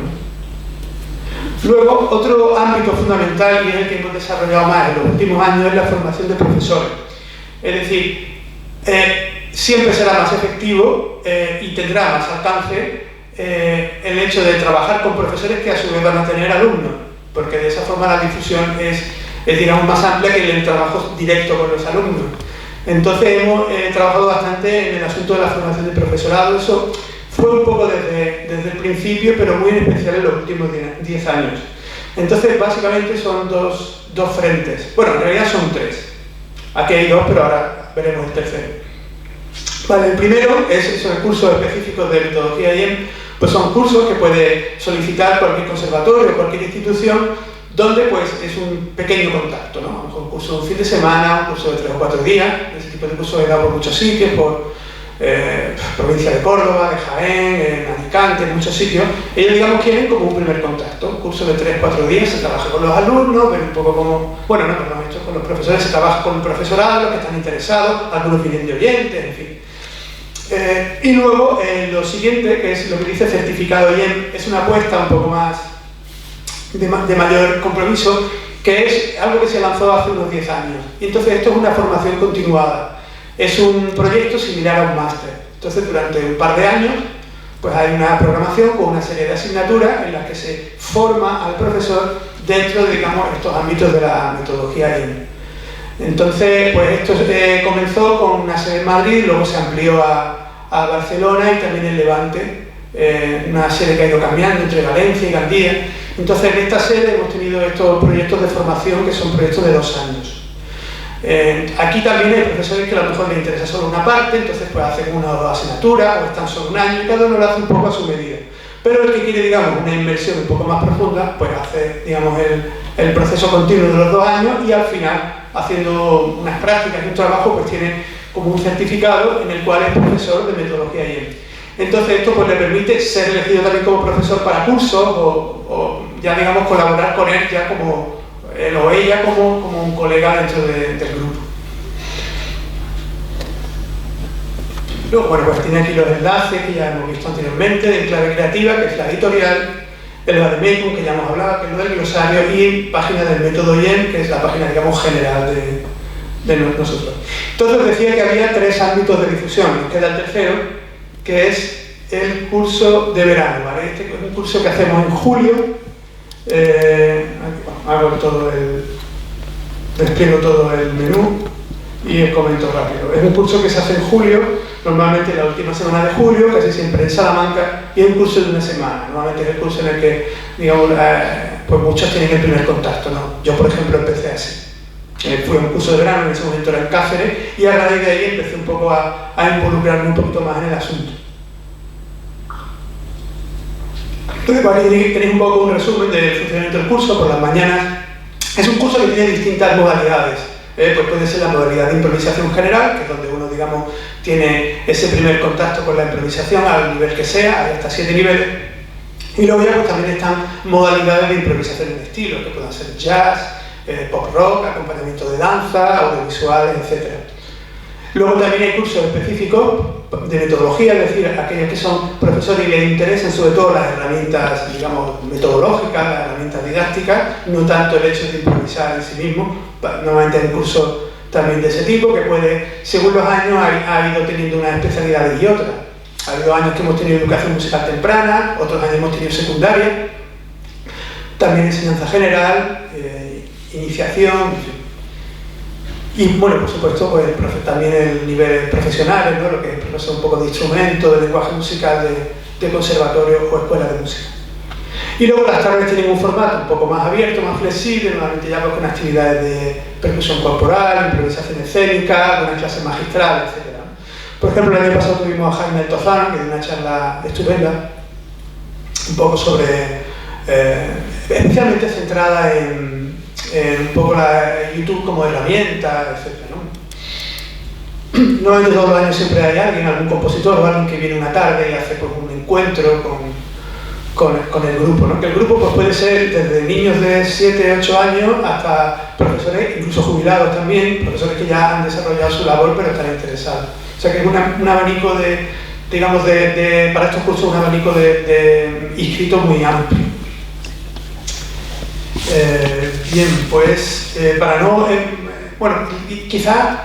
Luego, otro ámbito fundamental, y es el que hemos desarrollado más en los últimos años, es la formación de profesores. Es decir, siempre será más efectivo y tendrá más alcance el hecho de trabajar con profesores que a su vez van a tener alumnos, porque de esa forma la difusión es digamos, más amplia que el trabajo directo con los alumnos. Entonces hemos trabajado bastante en el asunto de la formación de profesorado. Eso fue un poco desde el principio, pero muy en especial en los últimos 10 años. Entonces, básicamente son dos frentes. Bueno, en realidad son 3. Aquí hay 2, pero ahora veremos el tercero. Vale, el primero son cursos específicos de metodología IEM, pues son cursos que puede solicitar cualquier conservatorio, cualquier institución, donde pues es un pequeño contacto, ¿no? Un curso de un fin de semana, un curso de 3 o 4 días. Ese tipo de cursos he dado por muchos sitios, por provincia de Córdoba, de Jaén, en Alicante, en muchos sitios. Ellos, digamos, quieren como un primer contacto, un curso de 3 o 4 días, se trabaja con los alumnos, ven un poco cómo, bueno, no, perdón, esto con los profesores, se trabaja con el profesorado, los que están interesados, algunos vienen de oyentes, en fin. Y luego, lo siguiente, que es lo que dice certificado IEM, es una apuesta un poco más de mayor compromiso, que es algo que se lanzó hace unos 10 años. Y entonces esto es una formación continuada. Es un proyecto similar a un máster. Entonces, durante un par de años, pues hay una programación con una serie de asignaturas en las que se forma al profesor dentro de, digamos, estos ámbitos de la metodología IEM. Entonces, pues esto comenzó con una sede en Madrid, luego se amplió a Barcelona y también en Levante, una sede que ha ido cambiando entre Valencia y Gandía. Entonces, en esta sede hemos tenido estos proyectos de formación que son proyectos de 2 años. Aquí también hay profesores que a lo mejor les interesa solo una parte, entonces pues hacen 1 o 2 asignaturas o están solo un año y cada uno lo hace un poco a su medida. Pero el que quiere, digamos, una inversión un poco más profunda, pues hace, digamos, el proceso continuo de los 2 años y al final, haciendo unas prácticas y un trabajo, pues tiene como un certificado en el cual es profesor de metodología IEM. Entonces esto pues le permite ser elegido también como profesor para cursos o ya, digamos, colaborar con él ya como él o ella como un colega dentro del grupo. Luego, bueno, pues tiene aquí los enlaces que ya hemos visto anteriormente, de Clave Creativa, que es la editorial, el Vademecum, que ya hemos hablado, que es lo del glosario, y página del método IEM, que es la página, digamos, general de nosotros. Entonces decía que había 3 ámbitos de difusión, nos queda el tercero, que es el curso de verano, ¿vale? Este es un curso que hacemos en julio. Despliego todo el menú y os comento rápido. Es un curso que se hace en julio, normalmente la última semana de julio, casi siempre en Salamanca, y es un curso de 1 semana. Normalmente es el curso en el que, digamos, pues muchos tienen el primer contacto, ¿no? Yo, por ejemplo, empecé así. Fui a un curso de verano, en ese momento era en Cáceres, y a raíz de ahí empecé un poco a involucrarme un poquito más en el asunto. Entonces, aquí tenéis un poco un resumen del funcionamiento del curso por las mañanas. Es un curso que tiene distintas modalidades. Pues puede ser la modalidad de improvisación general, que es donde uno, digamos, tiene ese primer contacto con la improvisación al nivel que sea, hay hasta 7 niveles. Y luego ya pues, también están modalidades de improvisación en estilo, que pueden ser jazz, pop rock, acompañamiento de danza, audiovisuales, etc. Luego también hay cursos específicos de metodología, es decir, aquellos que son profesores y les interesan sobre todo las herramientas, digamos, metodológicas, las herramientas didácticas, no tanto el hecho de improvisar en sí mismo. Normalmente hay un curso también de ese tipo que puede, según los años, ha ido teniendo una especialidad y otra. Ha habido años que hemos tenido educación musical temprana, otros años hemos tenido secundaria, también enseñanza general, iniciación. Y bueno, por supuesto, pues también el nivel profesional, ¿no? Lo que es profesor un poco de instrumento, de lenguaje musical, de conservatorio o escuela de música. Y luego las tardes tienen un formato un poco más abierto, más flexible, normalmente ya con actividades de percusión corporal, improvisación escénica, algunas clases magistrales, etc. Por ejemplo, el año pasado tuvimos a Jaime Altozano, que dio una charla estupenda, un poco sobre, especialmente centrada en un poco YouTube como herramienta, etc. ¿no? Normalmente todos los años siempre hay alguien, algún compositor o alguien que viene una tarde y hace pues, un encuentro con el grupo, ¿no? Que el grupo pues, puede ser desde niños de 7, 8 años hasta profesores, incluso jubilados también, profesores que ya han desarrollado su labor pero están interesados. O sea que es un abanico digamos, para estos cursos un abanico de inscritos muy amplio. Bien, pues para no... bueno, quizá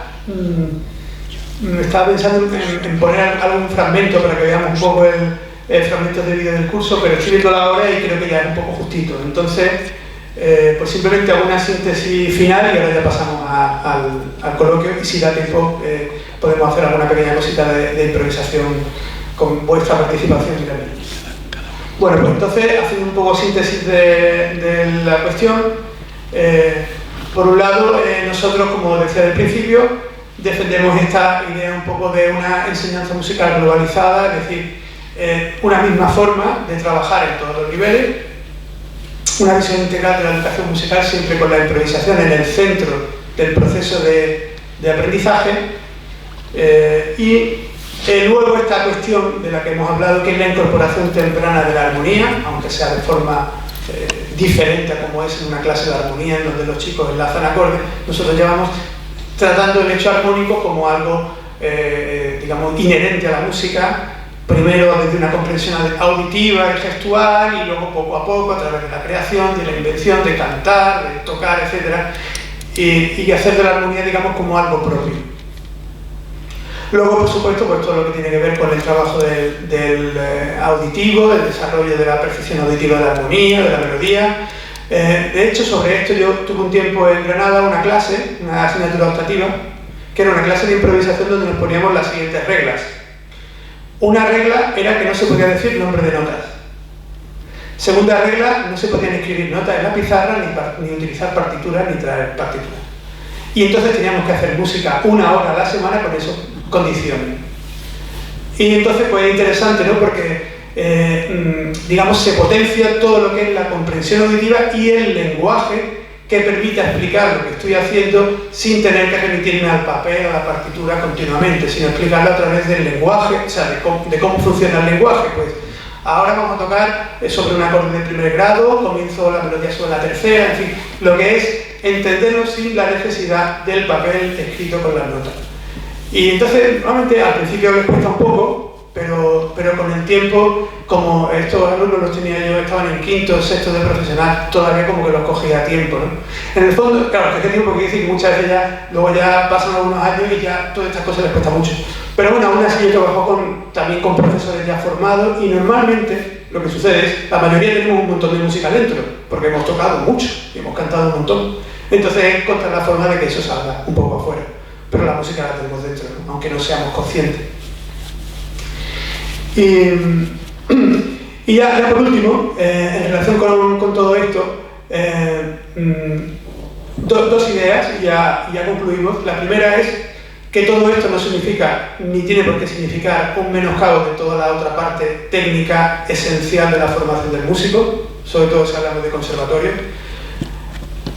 estaba pensando en poner algún fragmento para que veamos un poco el fragmento de vídeo del curso, pero estoy viendo la hora y creo que ya es un poco justito. Entonces, pues simplemente hago una síntesis final y ahora ya pasamos al coloquio y si da tiempo podemos hacer alguna pequeña cosita de improvisación con vuestra participación y la mía. Bueno, pues entonces, haciendo un poco síntesis de la cuestión, por un lado, nosotros, como decía al principio, defendemos esta idea un poco de una enseñanza musical globalizada, es decir, una misma forma de trabajar en todos los niveles, una visión integral de la educación musical siempre con la improvisación en el centro del proceso de aprendizaje y luego esta cuestión de la que hemos hablado, que es la incorporación temprana de la armonía, aunque sea de forma diferente a como es en una clase de armonía en donde los chicos enlazan acordes, nosotros llevamos tratando el hecho armónico como algo, digamos, inherente a la música, primero desde una comprensión auditiva y gestual, y luego poco a poco a través de la creación, de la invención, de cantar, de tocar, etc. Y hacer de la armonía, digamos, como algo propio. Luego, por supuesto, pues todo lo que tiene que ver con el trabajo del auditivo, el desarrollo de la percepción auditiva de la armonía, de la melodía. De hecho, sobre esto yo tuve un tiempo en Granada una clase, una asignatura optativa, que era una clase de improvisación donde nos poníamos las siguientes reglas. Una regla era que no se podía decir nombre de notas. Segunda regla, no se podían escribir notas en la pizarra, ni utilizar partituras, ni traer partituras. Y entonces teníamos que hacer música 1 hora a la semana con esas condiciones. Y entonces pues es interesante, ¿no? Porque digamos, se potencia todo lo que es la comprensión auditiva y el lenguaje que permita explicar lo que estoy haciendo sin tener que remitirme al papel, a la partitura continuamente, sino explicarlo a través del lenguaje, o sea, de cómo funciona el lenguaje. Pues ahora vamos a tocar sobre un acorde de primer grado, comienzo la melodía sobre la tercera, en fin, lo que es entenderlo sin la necesidad del papel escrito con las notas. Y entonces, normalmente al principio les cuesta un poco, pero con el tiempo, como estos alumnos los tenía yo, estaban en quinto, sexto de profesional, todavía como que los cogía a tiempo, ¿no? En el fondo, claro, es que tiempo, porque decir que muchas veces ya, luego ya pasan algunos años y ya todas estas cosas les cuesta mucho. Pero bueno, aún así yo trabajo también con profesores ya formados y normalmente lo que sucede es, la mayoría tenemos un montón de música dentro, porque hemos tocado mucho y hemos cantado un montón. Entonces es encontrar la forma de que eso salga un poco afuera, pero la música la tenemos dentro, ¿no? Aunque no seamos conscientes. Y ya por último, en relación con todo esto, dos ideas y ya concluimos. La primera es que todo esto no significa, ni tiene por qué significar, un menoscabo de toda la otra parte técnica esencial de la formación del músico, sobre todo si hablamos de conservatorio.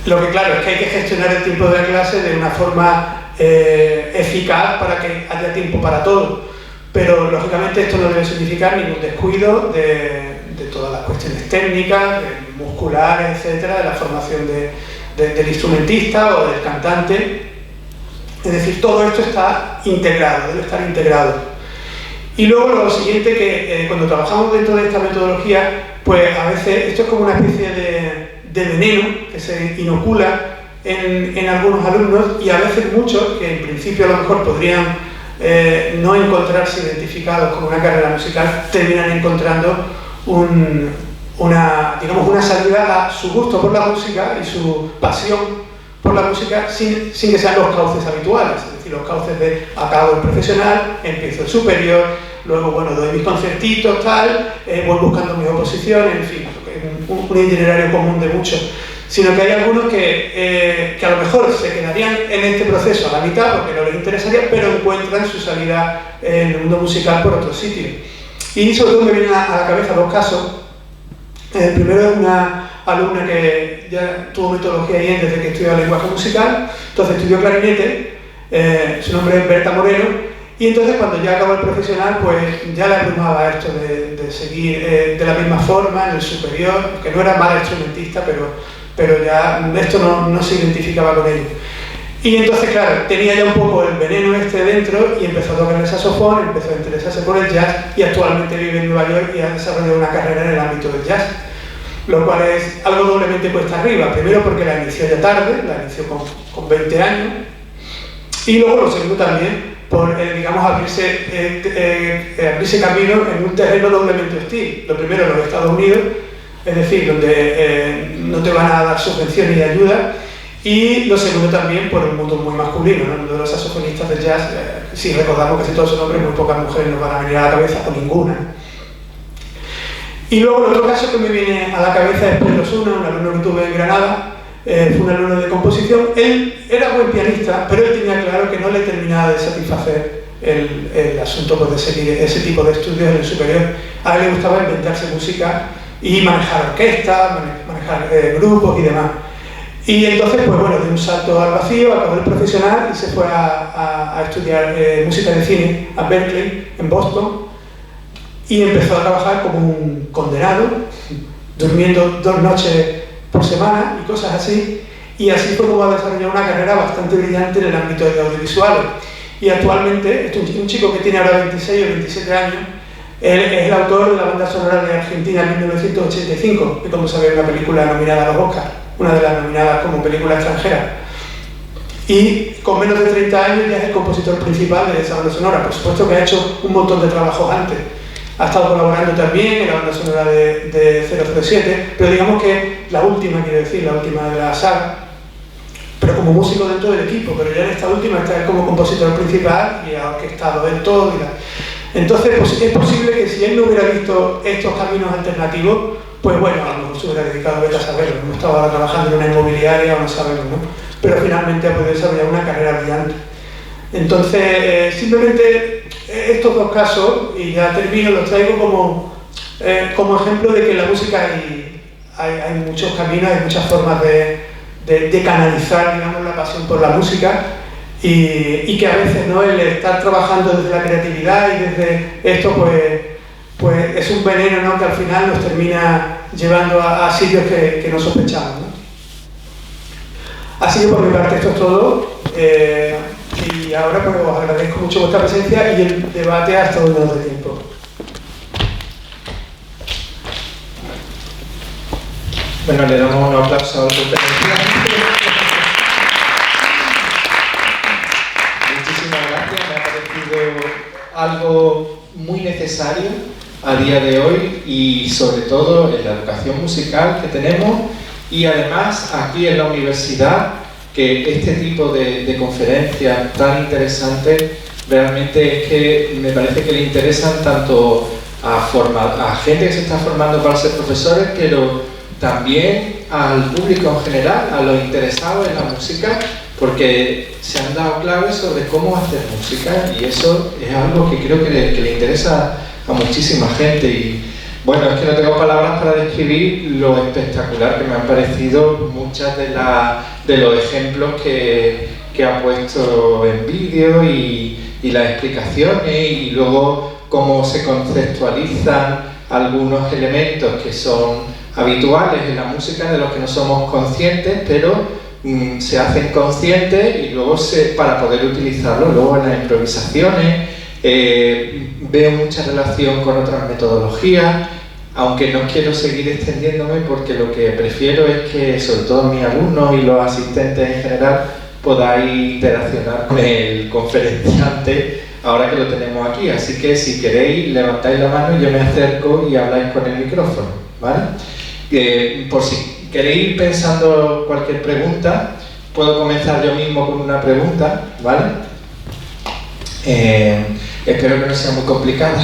Lo que claro es que hay que gestionar el tiempo de la clase de una forma eficaz para que haya tiempo para todo. Pero lógicamente esto no debe significar ningún descuido de todas las cuestiones técnicas, musculares, etcétera, de la formación del instrumentista o del cantante. Es decir, todo esto está integrado, debe estar integrado. Y luego lo siguiente, que cuando trabajamos dentro de esta metodología, pues a veces esto es como una especie de veneno que se inocula en algunos alumnos y a veces muchos, que en principio a lo mejor podrían no encontrarse identificados con una carrera musical, terminan encontrando una salida a su gusto por la música y su pasión por la música sin que sean los cauces habituales, es decir, los cauces de acabo el profesional, empiezo el superior, luego bueno, doy mis concertitos, tal, voy buscando mis oposiciones, en fin, un itinerario común de muchos. Sino que hay algunos que a lo mejor se quedarían en este proceso a la mitad porque no les interesaría, pero encuentran su salida en el mundo musical por otro sitio. Y sobre todo me vienen a la cabeza dos casos. El primero es una alumna que ya tuvo metodología IEN desde que estudió lenguaje musical, entonces estudió clarinete, su nombre es Berta Moreno, y entonces cuando ya acabó el profesional, pues ya le abrumaba esto de seguir de la misma forma en el superior, que no era mala instrumentista, pero ya esto no se identificaba con ello. Y entonces, claro, tenía ya un poco el veneno este dentro y empezó a tocar el saxofón, empezó a interesarse por el jazz y actualmente vive en Nueva York y ha desarrollado una carrera en el ámbito del jazz, lo cual es algo doblemente cuesta arriba. Primero porque la inició ya tarde, la inició con 20 años, y luego lo segundo también por, digamos, abrirse camino en un terreno doblemente hostil. Lo primero en los Estados Unidos, es decir, donde no te van a dar subvenciones y ayuda, y lo segundo también por un mundo muy masculino, ¿no? El mundo de los saxofonistas de jazz, si recordamos que si todos son hombres, muy pocas mujeres nos van a venir a la cabeza, o ninguna. Y luego el otro caso que me viene a la cabeza es Pedro Osuna, un alumno que tuve en Granada, fue un alumno de composición. Él era buen pianista, pero él tenía claro que no le terminaba de satisfacer el asunto pues, de seguir ese tipo de estudios en el superior. A él le gustaba inventarse música y manejar orquestas, manejar grupos y demás. Y entonces, pues bueno, dio un salto al vacío, acabó el profesional y se fue a estudiar música de cine a Berkeley, en Boston, y empezó a trabajar como un condenado, durmiendo 2 noches por semana y cosas así, y así fue como ha desarrollado una carrera bastante brillante en el ámbito de audiovisuales. Y actualmente, este es un chico que tiene ahora 26 o 27 años, él es el autor de la banda sonora de Argentina en 1985, que como sabéis es una película nominada a los Oscars, una de las nominadas como película extranjera. y con menos de 30 años ya es el compositor principal de esa banda sonora. Por supuesto que ha hecho un montón de trabajos antes. Ha estado colaborando también en la banda sonora de 007, pero digamos que la última, quiero decir, la última de la saga, pero como músico dentro del equipo, pero ya en esta última está él como compositor principal y ha orquestado él todo. Entonces pues, es posible que si él no hubiera visto estos caminos alternativos, pues bueno, a lo mejor se hubiera dedicado a saberlo, no estaba ahora trabajando en una inmobiliaria o no sabemos, ¿no? Pero finalmente ha podido desarrollar una carrera brillante. Entonces, simplemente estos dos casos, y ya termino, los traigo como ejemplo de que en la música hay muchos caminos, hay muchas formas de canalizar, digamos, la pasión por la música, y que a veces, ¿no?, el estar trabajando desde la creatividad y desde esto, pues es un veneno, ¿no?, que al final nos termina llevando a sitios que no sospechamos, ¿no? Así que por mi parte esto es todo, y ahora pues os agradezco mucho vuestra presencia y el debate hasta donde nos dé tiempo. Bueno, le damos un aplauso a la conferencia. Muchísimas gracias, me ha parecido algo muy necesario a día de hoy y sobre todo en la educación musical que tenemos y además aquí en la universidad, que este tipo de conferencias tan interesantes realmente es que me parece que le interesan tanto a gente que se está formando para ser profesores, pero también al público en general, a los interesados en la música, porque se han dado claves sobre cómo hacer música y eso es algo que creo que le interesa a muchísima gente. Y bueno, es que no tengo palabras para describir lo espectacular que me han parecido muchas de los ejemplos que ha puesto en vídeo y las explicaciones y luego cómo se conceptualizan algunos elementos que son habituales en la música de los que no somos conscientes, pero se hacen conscientes y luego para poder utilizarlo luego en las improvisaciones. Veo mucha relación con otras metodologías, aunque no quiero seguir extendiéndome porque lo que prefiero es que sobre todo mis alumnos y los asistentes en general podáis interaccionar con el conferenciante ahora que lo tenemos aquí, así que si queréis levantáis la mano y yo me acerco y habláis con el micrófono, ¿vale? Por si queréis ir pensando cualquier pregunta, puedo comenzar yo mismo con una pregunta, ¿vale? Espero que no sea muy complicada.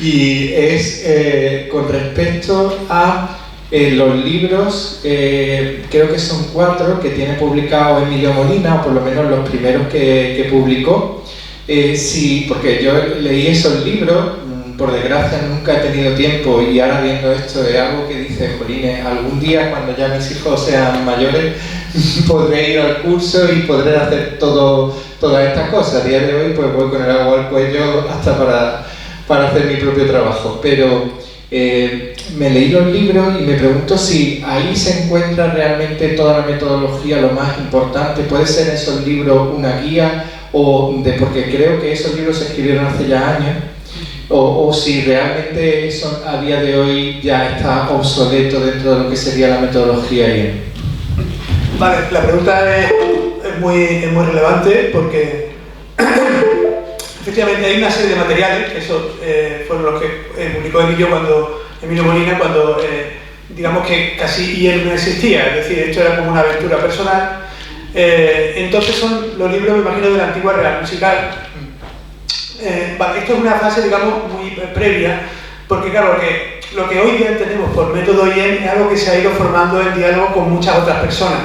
Y es con respecto a los libros, creo que son 4 que tiene publicado Emilio Molina, o por lo menos los primeros que publicó. Sí, porque yo leí esos libros, por desgracia nunca he tenido tiempo y ahora viendo esto es algo que dice, jolines, algún día cuando ya mis hijos sean mayores podré ir al curso y podré hacer todas estas cosas. A día de hoy pues voy con el agua al cuello hasta para hacer mi propio trabajo, pero me leí los libros y me pregunto si ahí se encuentra realmente toda la metodología, lo más importante. ¿Puede ser esos libros una guía? Porque creo que esos libros se escribieron hace ya años, o si realmente eso a día de hoy ya está obsoleto dentro de lo que sería la metodología IEM. Vale, la pregunta es muy relevante porque efectivamente hay una serie de materiales, que eso fueron los que publicó Emilio Molina cuando digamos que casi IEM no existía, es decir, esto era como una aventura personal. Entonces son los libros, me imagino, de la antigua Real Musical. Vale, esto es una fase, digamos, muy previa, porque claro, lo que hoy día entendemos por método IEM es algo que se ha ido formando en diálogo con muchas otras personas.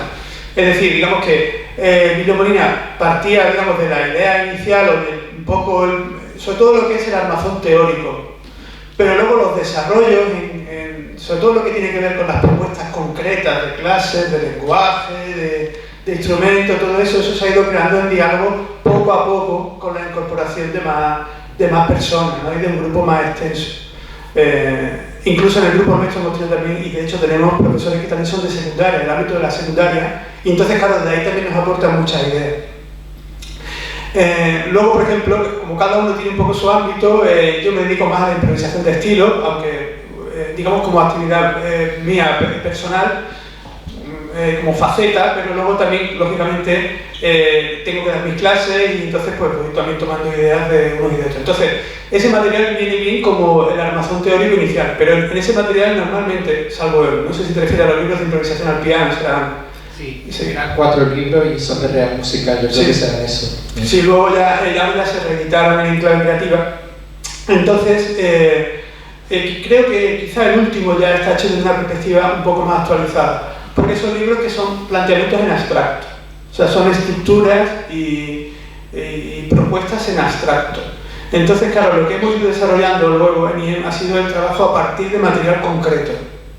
Es decir, digamos que Emilio Molina partía, digamos, de la idea inicial o de un poco, sobre todo lo que es el armazón teórico, pero luego los desarrollos, sobre todo lo que tiene que ver con las propuestas concretas de clases, de lenguaje, de instrumentos, todo eso se ha ido creando en diálogo poco a poco con la incorporación de más personas, ¿no? Y de un grupo más extenso. Incluso en el grupo nuestro hemos tenido también, y de hecho tenemos profesores que también son de secundaria, en el ámbito de la secundaria, y entonces claro, de ahí también nos aportan muchas ideas. Luego, por ejemplo, como cada uno tiene un poco su ámbito, yo me dedico más a la improvisación de estilo, aunque digamos como actividad mía personal, como faceta, pero luego también, lógicamente, tengo que dar mis clases y entonces pues voy también tomando ideas de uno y de otro. Entonces, ese material viene bien como el armazón teórico inicial, pero en ese material normalmente, salvo, no sé si te refieres a los libros de improvisación al piano, serán... Sí, eran 4 libros y son de real musical, yo creo que serán eso. Sí, luego ya se reeditaron en clave creativa. Entonces, creo que quizá el último ya está hecho desde una perspectiva un poco más actualizada, porque son libros que son planteamientos en abstracto, o sea, son estructuras y propuestas en abstracto. Entonces, claro, lo que hemos ido desarrollando luego en IEM ha sido el trabajo a partir de material concreto,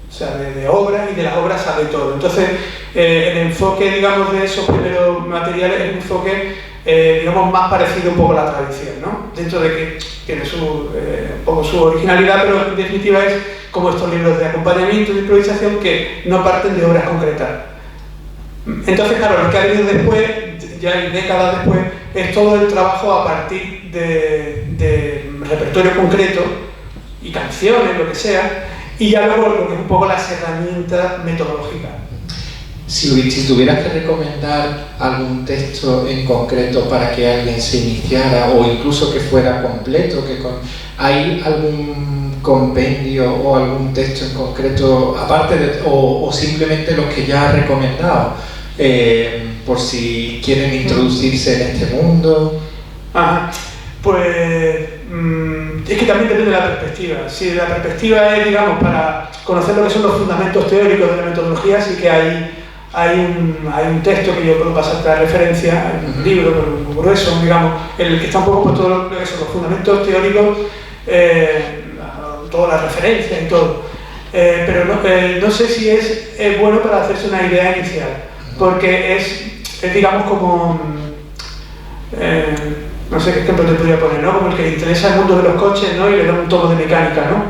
o sea, de obras, y de las obras sale todo. Entonces, el enfoque, digamos, de esos primeros materiales es un enfoque, digamos, más parecido un poco a la tradición, ¿no? Dentro de que tiene un poco su originalidad, pero en definitiva es como estos libros de acompañamiento, de improvisación, que no parten de obras concretas. Entonces, claro, lo que ha venido después, ya décadas después, es todo el trabajo a partir de repertorio concreto y canciones, lo que sea, y ya luego lo que es un poco las herramientas metodológicas. Si tuvieras que recomendar algún texto en concreto para que alguien se iniciara, o incluso que fuera completo, ¿hay algún compendio o algún texto en concreto, aparte o simplemente los que ya has recomendado, por si quieren introducirse en este mundo? Ajá. Pues es que también depende de la perspectiva. Si la perspectiva es, digamos, para conocer lo que son los fundamentos teóricos de la metodología, sí que hay un texto que yo puedo pasar a referencia, un libro muy grueso, digamos, en el que está un poco por todo lo que son los fundamentos teóricos, todas las referencias y todo. Pero no sé si es bueno para hacerse una idea inicial, porque es digamos, como... no sé qué ejemplo te podría poner, ¿no? Como el que le interesa el mundo de los coches, ¿no? Y le da un tomo de mecánica, ¿no?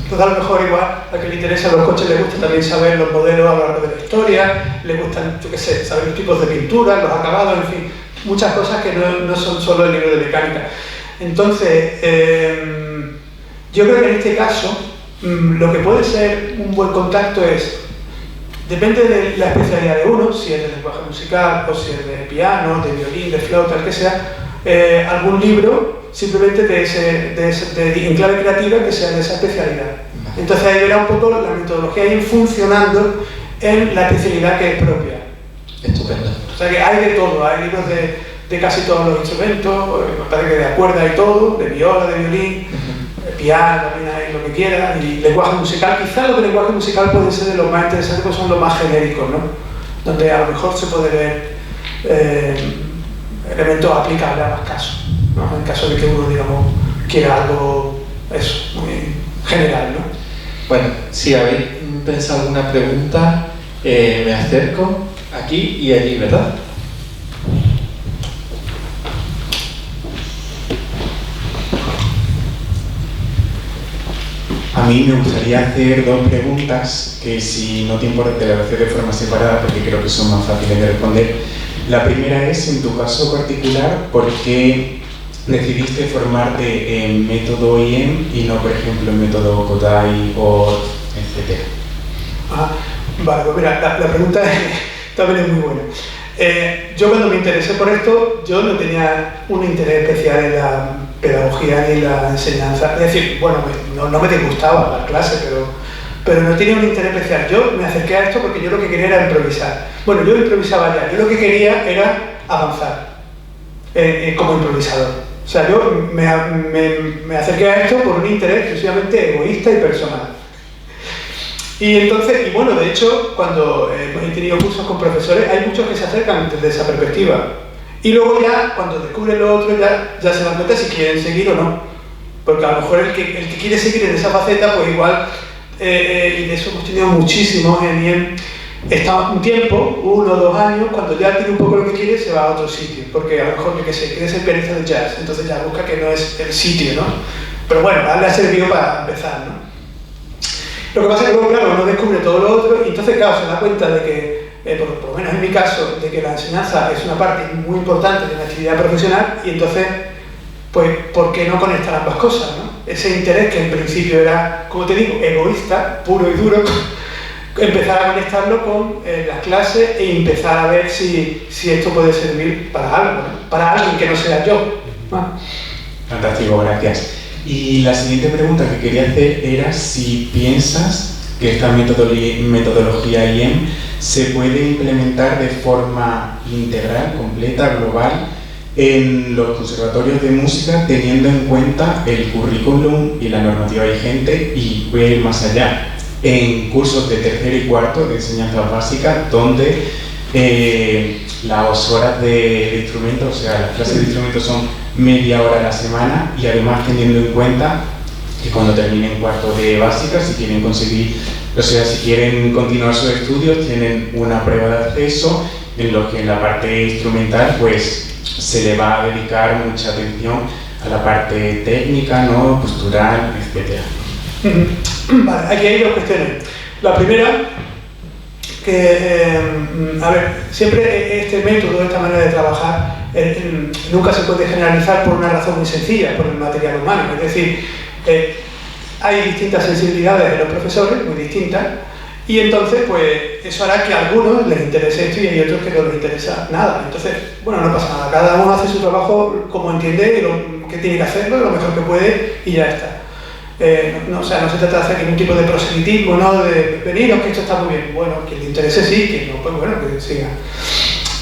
Entonces, a lo mejor igual al que le interesa los coches le gusta también saber los modelos a lo largo de la historia, le gustan, yo qué sé, saber los tipos de pintura, los acabados, en fin, muchas cosas que no son solo el libro de mecánica. Entonces, yo creo que en este caso, lo que puede ser un buen contacto es, depende de la especialidad de uno, si es de lenguaje musical, o si es de piano, de violín, de flauta, el que sea, algún libro simplemente en clave creativa que sea de esa especialidad. Entonces ahí verá un poco la metodología ir funcionando en la especialidad que es propia. Estupendo. O sea que hay de todo, hay libros de casi todos los instrumentos, me parece que de cuerda y todo, de viola, de violín, de piano, también hay lo que quiera, y lenguaje musical. Quizá lo de lenguaje musical puede ser de los más interesantes, porque son los más genéricos, ¿no? Donde a lo mejor se puede ver elementos aplicables a más casos, ¿no? En caso de que uno, digamos, quiera algo, eso, muy general, ¿no? Bueno, si habéis pensado alguna pregunta, me acerco aquí y allí, ¿verdad? A mí me gustaría hacer 2 preguntas que, si no te importa, te las voy a hacer de forma separada porque creo que son más fáciles de responder. La primera es, en tu caso particular, ¿por qué decidiste formarte en método IEM y no, por ejemplo, en método Kodály o etc.? Vale, pues mira, la pregunta también es muy buena. Yo cuando me interesé por esto, yo no tenía un interés especial en la pedagogía ni en la enseñanza. Es decir, bueno, no me disgustaba las clases, pero no tenía un interés especial. Yo me acerqué a esto porque yo lo que quería era improvisar. Bueno, yo improvisaba ya, yo lo que quería era avanzar como improvisador. O sea, yo me acerqué a esto por un interés exclusivamente egoísta y personal. Y entonces, y bueno, de hecho, cuando he tenido cursos con profesores, hay muchos que se acercan desde esa perspectiva. Y luego ya, cuando descubren lo otro, ya se dan cuenta si quieren seguir o no. Porque a lo mejor el que quiere seguir en esa faceta, pues igual, y de eso hemos tenido muchísimos en IEM, está un tiempo, 1 o 2 años, cuando ya tiene un poco lo que quiere, se va a otro sitio. Porque a lo mejor, yo qué sé, quiere ser pianista de jazz, entonces ya busca que no es el sitio, ¿no? Pero bueno, le ha servido para empezar, ¿no? Lo que pasa es que luego, claro, uno descubre todo lo otro y entonces, claro, se da cuenta de que, por lo menos en mi caso, de que la enseñanza es una parte muy importante de la actividad profesional y entonces, pues, ¿por qué no conectar ambas cosas, no? Ese interés que en principio era, como te digo, egoísta, puro y duro, empezar a conectarlo con las clases e empezar a ver si esto puede servir para algo, ¿no? Para alguien que no sea yo. ¿No? Fantástico, gracias. Y la siguiente pregunta que quería hacer era si piensas que esta metodología IEM se puede implementar de forma integral, completa, global, en los conservatorios de música, teniendo en cuenta el currículum y la normativa vigente, y voy a ir más allá, en cursos de tercero y cuarto de enseñanza básica, donde las horas de instrumentos, o sea, las clases de instrumentos son media hora a la semana, y además teniendo en cuenta que cuando terminen cuarto de básica, si quieren conseguir, o sea, si quieren continuar sus estudios, tienen una prueba de acceso en lo que en la parte instrumental pues se le va a dedicar mucha atención a la parte técnica, ¿no? Postural, etc. Vale, aquí hay dos cuestiones. La primera, que, a ver, siempre este método, esta manera de trabajar, nunca se puede generalizar por una razón muy sencilla, por el material humano. Es decir, hay distintas sensibilidades de los profesores, muy distintas, y entonces pues eso hará que a algunos les interese esto y hay otros que no les interesa nada. Entonces, bueno, no pasa nada, cada uno hace su trabajo como entiende, lo que tiene que hacerlo, lo mejor que puede y ya está. O sea, no se trata de hacer ningún tipo de proselitismo, ¿no? De veniros que esto está muy bien. Bueno, quien le interese sí, quien no, pues bueno, que siga.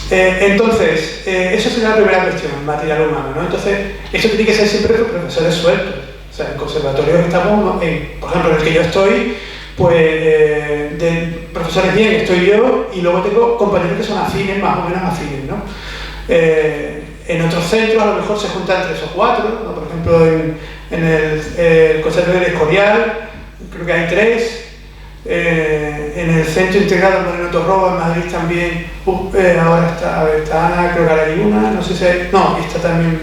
Entonces, eso sería la primera cuestión, el material humano, ¿no? Entonces, esto tiene que ser siempre de profesores sueltos. O sea, en conservatorios estamos, ¿no? Por ejemplo, en el que yo estoy, pues de profesores bien estoy yo, y luego tengo compañeros que son afines, más o menos afines, ¿no? En otros centros a lo mejor se juntan 3 o 4, ¿no? Por ejemplo en el Conservatorio del Escorial creo que hay 3, en el Centro Integrado Moreno Torroba en Madrid también, ahora está Ana, creo que ahora hay una, no sé si hay, no, está también,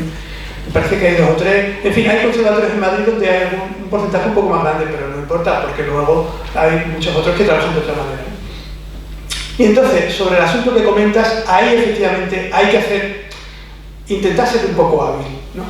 me parece que hay 2 o 3, en fin, hay conservatorios en Madrid donde hay un porcentaje un poco más grande, pero no importa, porque luego hay muchos otros que trabajan de otra manera. Y entonces, sobre el asunto que comentas, ahí efectivamente hay que intentar ser un poco hábil, ¿no?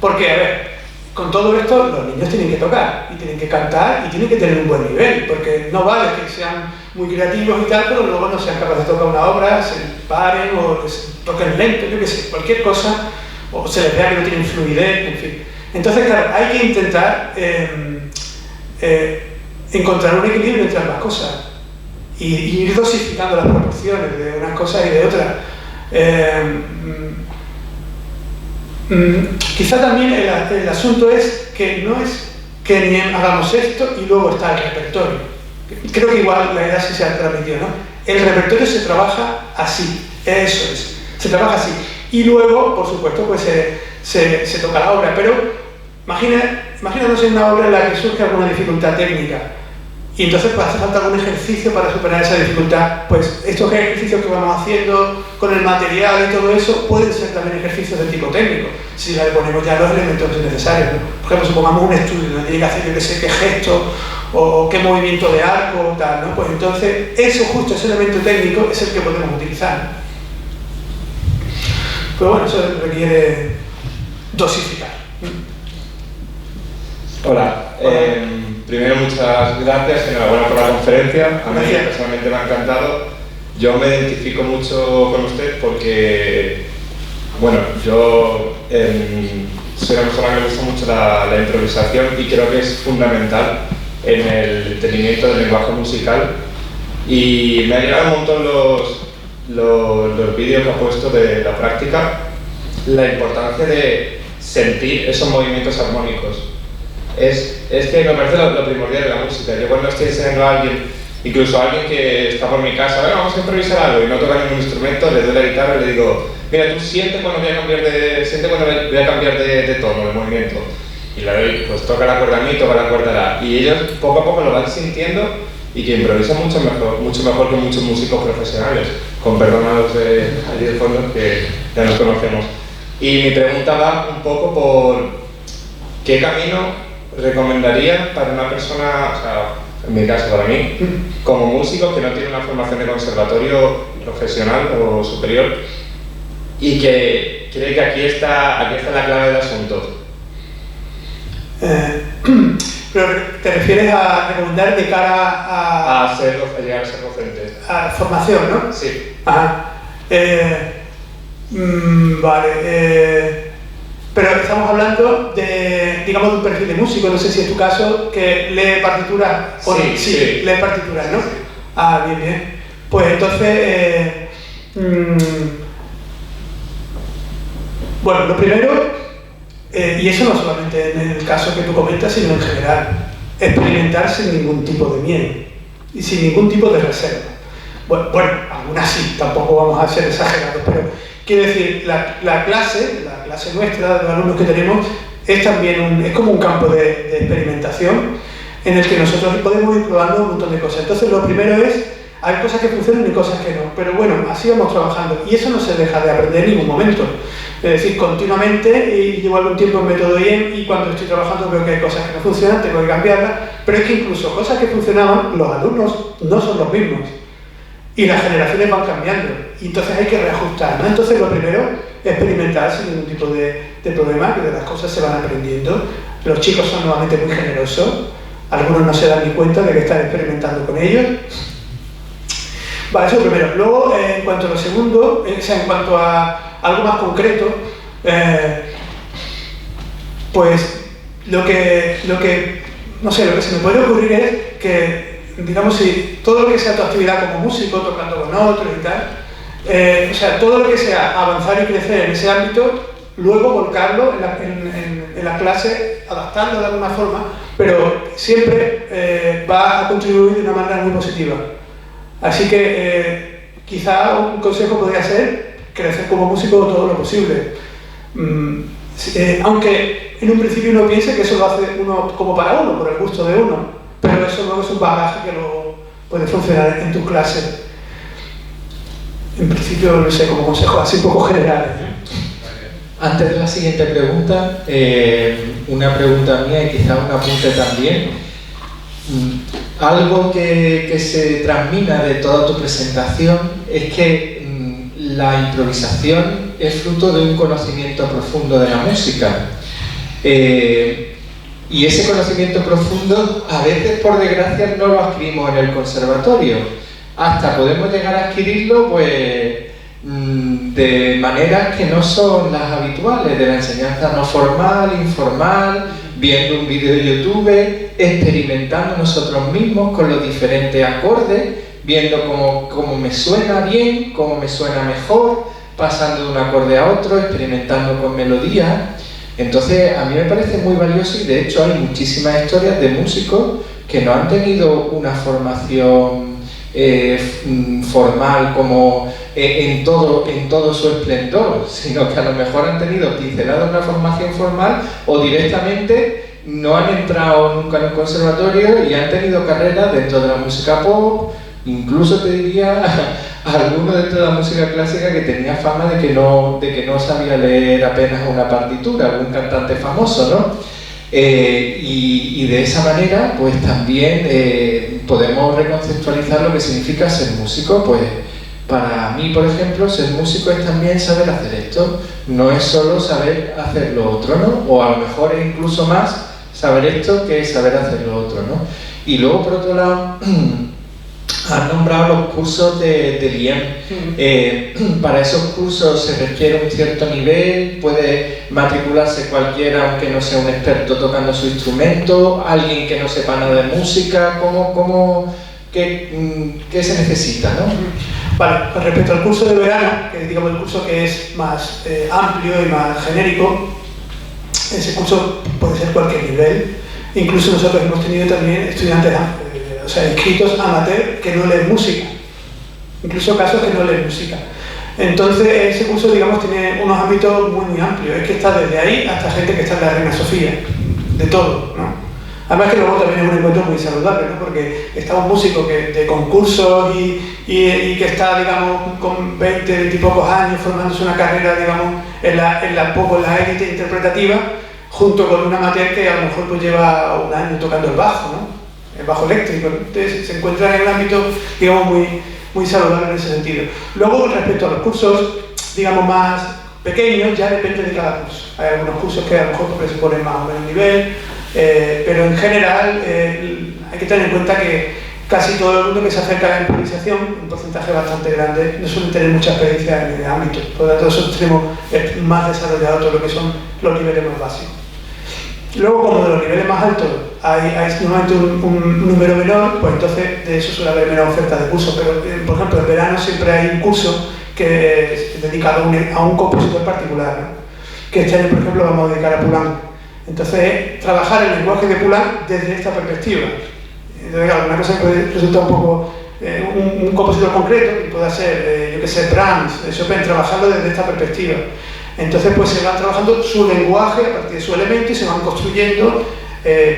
Porque, a ver, con todo esto los niños tienen que tocar, y tienen que cantar, y tienen que tener un buen nivel, porque no vale que sean muy creativos y tal, pero luego no sean capaces de tocar una obra, se paren o toquen lento, yo qué sé, cualquier cosa, o se les vea que no tienen fluidez, en fin. Entonces, claro, hay que intentar encontrar un equilibrio entre ambas cosas y ir dosificando las proporciones de unas cosas y de otras. Quizá también el asunto es que no es que ni hagamos esto y luego está el repertorio. Creo que igual la idea sí se ha transmitido, ¿no? El repertorio se trabaja así, eso es, se trabaja así. Y luego, por supuesto, pues se toca la obra, pero imagínanos en una obra en la que surge alguna dificultad técnica y entonces pues hace falta algún ejercicio para superar esa dificultad. Pues estos ejercicios que vamos haciendo con el material y todo eso pueden ser también ejercicios de tipo técnico, si le ponemos ya los elementos necesarios, ¿no? Por ejemplo, supongamos un estudio donde tiene que hacer, yo que sé, qué gesto o qué movimiento de arco o tal, ¿no? Pues entonces eso, justo ese elemento técnico es el que podemos utilizar. Pero bueno, eso requiere dosificar. Hola. Primero, muchas gracias, enhorabuena por la conferencia. A mí personalmente me ha encantado. Yo me identifico mucho con usted porque, bueno, yo soy una persona que me gusta mucho la improvisación y creo que es fundamental en el entendimiento del lenguaje musical. Y me han llegado un montón los vídeos que ha puesto de la práctica, la importancia de sentir esos movimientos armónicos. Es que me parece lo primordial de la música. Yo cuando estoy enseñando a alguien, incluso a alguien que está por mi casa, bueno, vamos a improvisar algo y no toca ningún instrumento, le doy la guitarra y le digo, mira, tú siente cuando voy a cambiar de tono, de movimiento. Y le doy, pues toca la cuerda a mí, toca la cuerda a la. Y ellos poco a poco lo van sintiendo y que improvisan mucho mejor que muchos músicos profesionales, con perdón a los de allí de fondo que ya nos conocemos. Y mi pregunta va un poco por qué camino recomendaría para una persona, o sea, en mi caso para mí, como músico que no tiene una formación de conservatorio profesional o superior y que cree que aquí está la clave del asunto? Pero te refieres a recomendar de cara a llegar a ser docente. A formación, ¿no? Sí. Ajá. Vale. Pero estamos hablando de, digamos, de un perfil de músico, no sé si es tu caso, que lee partituras. Sí, lee partituras, ¿no? Sí. Ah, bien, bien. Pues entonces, bueno, lo primero, y eso no solamente en el caso que tú comentas, sino en general, experimentar sin ningún tipo de miedo y sin ningún tipo de reserva. Bueno, algunas sí, tampoco vamos a ser exagerados, pero quiero decir, la clase nuestra, de los alumnos que tenemos, es también es como un campo de experimentación en el que nosotros podemos ir probando un montón de cosas. Entonces, lo primero es, hay cosas que funcionan y cosas que no, pero bueno, así vamos trabajando y eso no se deja de aprender en ningún momento. Es decir, continuamente, y llevo algún tiempo en método IEM y cuando estoy trabajando veo que hay cosas que no funcionan, tengo que cambiarlas, pero es que incluso cosas que funcionaban, los alumnos no son los mismos y las generaciones van cambiando y entonces hay que reajustar, ¿no? Entonces lo primero es experimentar sin ningún tipo de problema, que de las cosas se van aprendiendo. Los chicos son nuevamente muy generosos, algunos no se dan ni cuenta de que están experimentando con ellos. Vale, eso primero. Luego, en cuanto a lo segundo, o sea, en cuanto a algo más concreto, pues lo que se me puede ocurrir es que, digamos, si todo lo que sea tu actividad como músico, tocando con otros y tal, o sea, todo lo que sea avanzar y crecer en ese ámbito, luego volcarlo en la clase, adaptarlo de alguna forma, pero siempre va a contribuir de una manera muy positiva. Así que quizá un consejo podría ser crecer como músico todo lo posible. Aunque en un principio uno piense que eso lo hace uno como para uno, por el gusto de uno, pero eso luego es un bagaje que luego puede funcionar en tu clase. En principio, no sé, como consejo así un poco general. Antes de la siguiente pregunta, una pregunta mía y quizá un apunte también. Algo que se transmina de toda tu presentación es que la improvisación es fruto de un conocimiento profundo de la música. Y ese conocimiento profundo, a veces por desgracia, no lo adquirimos en el conservatorio. Hasta podemos llegar a adquirirlo pues, de maneras que no son las habituales, de la enseñanza no formal, informal, viendo un vídeo de YouTube, experimentando nosotros mismos con los diferentes acordes, viendo cómo me suena bien, cómo me suena mejor, pasando de un acorde a otro, experimentando con melodías. Entonces, a mí me parece muy valioso y de hecho hay muchísimas historias de músicos que no han tenido una formación formal como en todo su esplendor, sino que a lo mejor han tenido pinceladas una formación formal o directamente no han entrado nunca en un conservatorio y han tenido carreras dentro de la música pop, incluso te diría alguno dentro de la música clásica que tenía fama de que no sabía leer apenas una partitura, algún cantante famoso, ¿no? Y de esa manera pues también podemos reconceptualizar lo que significa ser músico. Pues para mí, por ejemplo, ser músico es también saber hacer esto, no es solo saber hacer lo otro, ¿no? O a lo mejor es incluso más saber esto que saber hacer lo otro, ¿no? Y luego, por otro lado, han nombrado los cursos del IEM. Para esos cursos se requiere un cierto nivel, puede matricularse cualquiera aunque no sea un experto tocando su instrumento, alguien que no sepa nada de música, ¿qué se necesita, ¿no? Vale, con respecto al curso de verano, que es, digamos, el curso que es más amplio y más genérico, ese curso puede ser cualquier nivel. Incluso nosotros hemos tenido también estudiantes o sea, inscritos amateur que no leen música, incluso casos que no leen música. Entonces ese curso, digamos, tiene unos ámbitos muy amplios, es que está desde ahí hasta gente que está en la Reina Sofía, de todo, ¿no? Además que luego también es un encuentro muy saludable, ¿no? Porque está un músico de concursos y que está, digamos, con 20 y pocos años formándose una carrera, digamos, en la élite interpretativa, junto con un amateur que a lo mejor pues lleva un año tocando el bajo, ¿no? El bajo eléctrico. Entonces se encuentra en un ámbito, digamos, muy saludable en ese sentido. Luego, respecto a los cursos, digamos, más pequeños, ya depende de cada curso. Hay algunos cursos que a lo mejor presuponen más o menos nivel, Pero en general hay que tener en cuenta que casi todo el mundo que se acerca a la improvisación, un porcentaje bastante grande, no suele tener mucha experiencia en el ámbito. Por lo tanto, nosotros tenemos más desarrollado todo lo que son los niveles más básicos. Luego, como de los niveles más altos hay normalmente un número menor, pues entonces de eso suele haber menos oferta de cursos. Pero, por ejemplo, en verano siempre hay un curso que es dedicado a un compositor particular, ¿no? Que este año, por ejemplo, vamos a dedicar a Poulenc. Entonces, trabajar el lenguaje de Poulenc desde esta perspectiva. Entonces, alguna cosa que puede resultar un poco un compositor concreto, que pueda ser, yo que sé, Brahms, Chopin, trabajarlo desde esta perspectiva. Entonces, pues se van trabajando su lenguaje a partir de su elemento y se van construyendo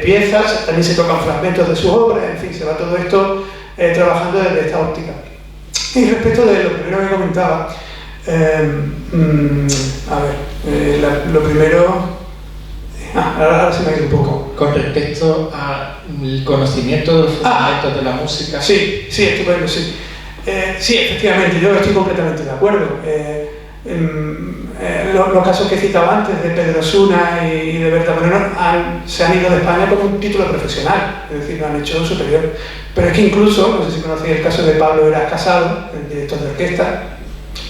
piezas, también se tocan fragmentos de su obra, en fin, se va todo esto trabajando desde esta óptica. Y respecto de lo primero que comentaba, lo primero... ahora se me ha ido un poco. Con respecto al conocimiento de los fundamentos de la música. Sí, estupendo, sí. Sí, efectivamente, yo estoy completamente de acuerdo. Los casos que he citado antes de Pedro Osuna y de Berta Moreno se han ido de España con un título profesional, es decir, lo han hecho superior. Pero es que incluso, no sé si conocéis el caso de Pablo Eras Casado, el director de orquesta,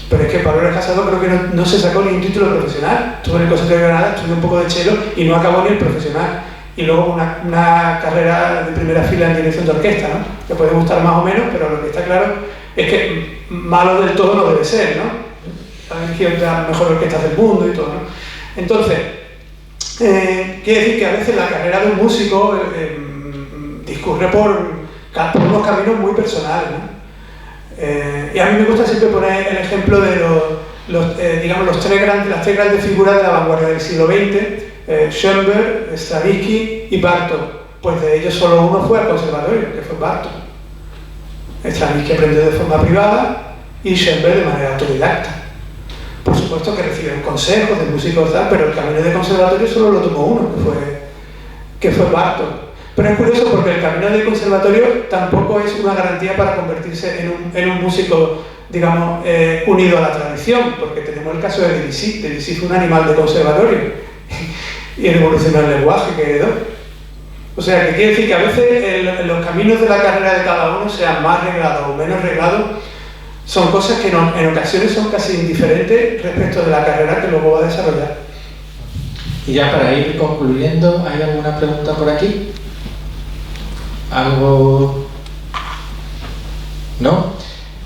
pero es que Pablo Eras Casado creo que no se sacó ni un título profesional. Estuvo en el Conservatorio de Granada, estudió un poco de cello y no acabó ni el profesional. Y luego una carrera de primera fila en dirección de orquesta, ¿no? Que puede gustar más o menos, pero lo que está claro es que malo del todo no debe ser, ¿no? Han elegido las mejores orquestas del mundo y todo, ¿no? Entonces, quiere decir que a veces la carrera de un músico discurre por unos caminos muy personales, ¿no? Y a mí me gusta siempre poner el ejemplo de las tres grandes figuras de la vanguardia del siglo XX, Schoenberg, Stravinsky y Bartók. Pues de ellos solo uno fue al conservatorio, que fue Bartók. Stravinsky aprendió de forma privada y Schoenberg de manera autodidacta. Por supuesto que recibieron consejos de músicos, pero el camino de conservatorio solo lo tomó uno, que fue Bartók. Pero es curioso porque el camino de conservatorio tampoco es una garantía para convertirse en un músico, digamos, unido a la tradición, porque tenemos el caso de Debussy. Debussy fue un animal de conservatorio y evolucionó el lenguaje que heredó. O sea, que quiere decir que a veces los caminos de la carrera de cada uno, sean más reglados o menos reglados, son cosas que en ocasiones son casi indiferentes respecto de la carrera que luego va a desarrollar. Y ya para ir concluyendo, ¿hay alguna pregunta por aquí? ¿Algo? ¿No?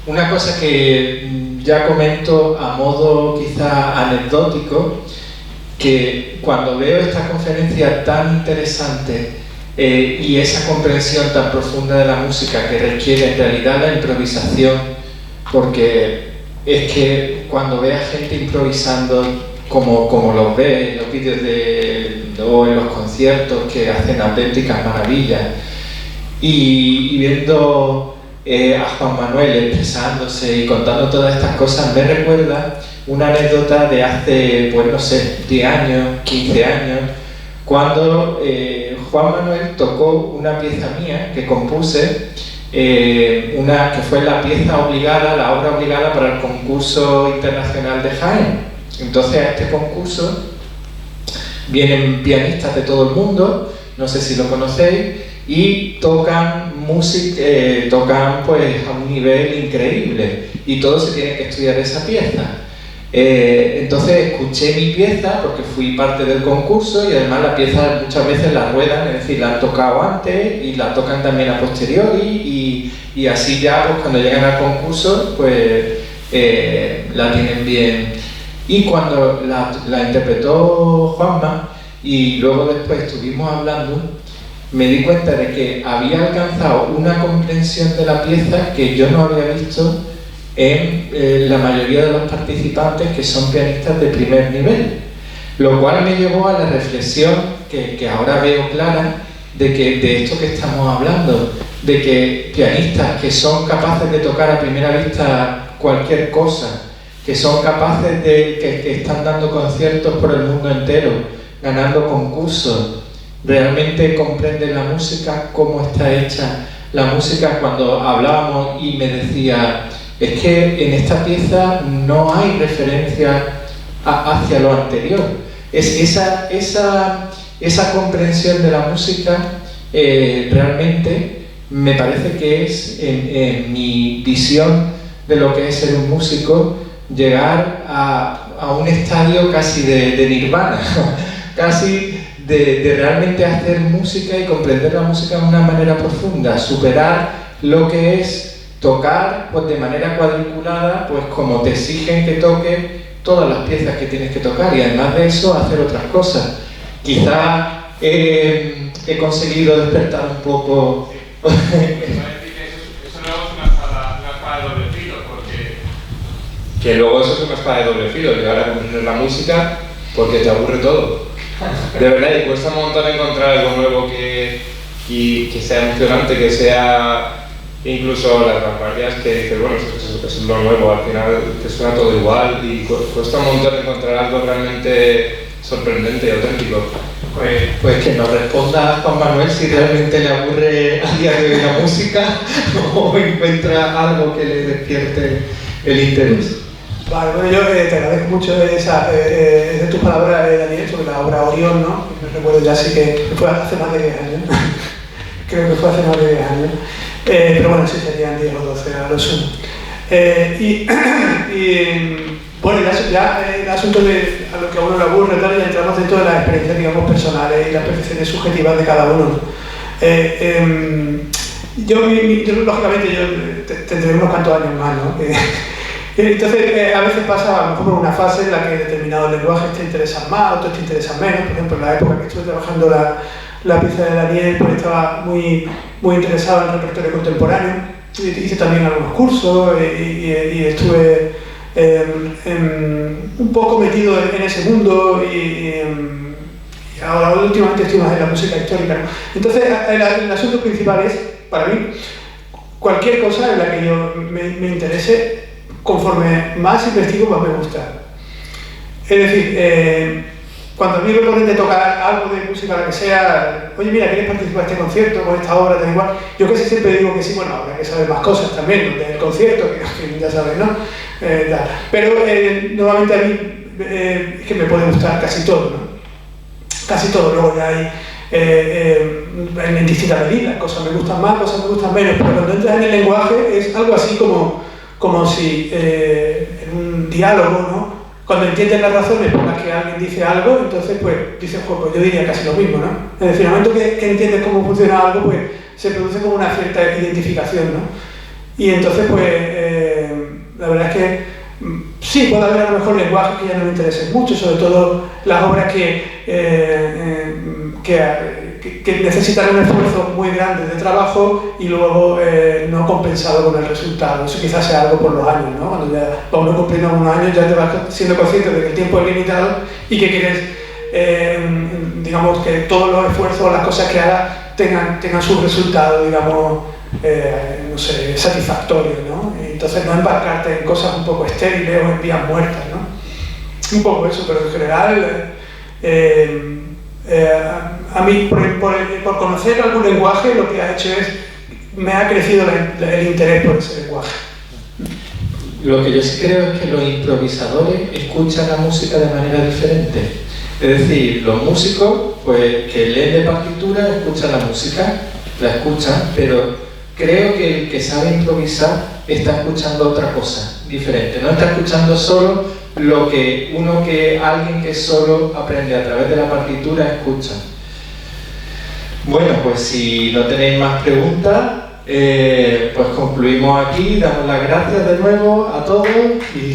Una cosa que ya comento a modo quizá anecdótico, que cuando veo esta conferencia tan interesante y esa comprensión tan profunda de la música que requiere en realidad la improvisación, porque es que cuando ve a gente improvisando como los ve en los vídeos o en los conciertos que hacen auténticas maravillas, y viendo a Juan Manuel expresándose y contando todas estas cosas, me recuerda una anécdota de hace, pues no sé, 10 años, 15 años, cuando Juan Manuel tocó una pieza mía que compuse, que fue la pieza obligada, la obra obligada para el concurso internacional de Jaén. Entonces a este concurso vienen pianistas de todo el mundo, no sé si lo conocéis, y tocan música, tocan pues a un nivel increíble y todos se tienen que estudiar esa pieza. Entonces escuché mi pieza porque fui parte del concurso y además la pieza muchas veces la ruedan, es decir, la han tocado antes y la tocan también a posteriori y así ya pues cuando llegan al concurso pues la tienen bien. Y cuando la interpretó Juanma y luego después estuvimos hablando, me di cuenta de que había alcanzado una comprensión de la pieza que yo no había visto en la mayoría de los participantes que son pianistas de primer nivel, lo cual me llevó a la reflexión que ahora veo clara de esto que estamos hablando, de que pianistas que son capaces de tocar a primera vista cualquier cosa, que son capaces que están dando conciertos por el mundo entero, ganando concursos, realmente comprenden la música, cómo está hecha la música. Cuando hablábamos y me decía, es que en esta pieza no hay referencia hacia lo anterior, es esa esa comprensión de la música realmente me parece que es, en mi visión de lo que es ser un músico, llegar a un estadio casi de nirvana, casi de realmente hacer música y comprender la música de una manera profunda, superar lo que es tocar pues de manera cuadriculada, pues como te exigen que toques todas las piezas que tienes que tocar, y además de eso hacer otras cosas. Quizá he conseguido despertar un poco. Eso luego es una espada de doble filo, porque... Que luego eso es una espada de doble filo, llegar a comprender la música, porque te aburre todo. De verdad, y cuesta un montón encontrar algo nuevo que sea emocionante, que sea... Incluso las vanguardias que dices, bueno, eso es lo nuevo, al final te suena todo igual, y cuesta un montón encontrar algo realmente sorprendente y auténtico. Pues que nos responda Juan Manuel si realmente le aburre a día de hoy la música o encuentra algo que le despierte el interés. Vale, bueno, yo te agradezco mucho de tus palabras, Daniel, sobre la obra Orión, ¿no? No recuerdo ya, sí que fue hace más de 10 años. Creo que fue hace más de 10 años. Pero bueno, sí serían 10 o 12 a lo sumo. Bueno, ya el asunto de a lo que a uno le aburre, tal, ya entramos dentro de las experiencias, digamos, personales y las percepciones subjetivas de cada uno. Yo lógicamente, tendré unos cuantos años más, ¿no? Entonces, a veces pasa a lo mejor por una fase en la que determinados lenguajes te interesan más, otros te interesan menos. Por ejemplo, en la época que estuve trabajando la pieza de Daniel, pues estaba muy interesado en el repertorio contemporáneo. Hice también algunos cursos y estuve un poco metido en ese mundo y ahora últimamente estoy más en la música histórica, ¿no? Entonces, el asunto principal es, para mí, cualquier cosa en la que yo me interese, conforme más investigo, más me gusta. Es decir, cuando a mí me ponen de tocar algo de música, la que sea, oye, mira, ¿quieres participar en este concierto, con esta obra, tal igual? Yo casi siempre digo que sí, bueno, habrá que saber más cosas también del concierto, que ya sabes, ¿no? Pero nuevamente a mí es que me puede gustar casi todo, ¿no? Casi todo. Luego ya hay en distintas medidas, cosas me gustan más, cosas me gustan menos, pero cuando entras en el lenguaje es algo así como si en un diálogo, ¿no? Cuando entiendes las razones por las que alguien dice algo, entonces pues dices, pues yo diría casi lo mismo, ¿no? Es decir, en el momento que entiendes cómo funciona algo, pues se produce como una cierta identificación, ¿no? Y entonces pues la verdad es que sí, puede haber a lo mejor lenguajes que ya no me interesen mucho, sobre todo las obras que necesitan un esfuerzo muy grande de trabajo y luego no compensado con el resultado. Eso quizás sea algo por los años, ¿no? Cuando ya va uno cumpliendo unos años, ya te vas siendo consciente de que el tiempo es limitado y que quieres, digamos, que todos los esfuerzos, las cosas que hagas tengan su resultado, digamos, no sé, satisfactorio, ¿no? Y entonces no embarcarte en cosas un poco estériles o en vías muertas, ¿no? Un poco eso, pero en general, a mí, por conocer algún lenguaje, lo que ha hecho es, me ha crecido el interés por ese lenguaje. Lo que yo sí creo es que los improvisadores escuchan la música de manera diferente. Es decir, los músicos, pues, que leen de partitura, escuchan la música, la escuchan, pero creo que el que sabe improvisar está escuchando otra cosa diferente. No está escuchando solo lo que alguien que solo aprende a través de la partitura escucha. Bueno, pues si no tenéis más preguntas, pues concluimos aquí. Damos las gracias de nuevo a todos y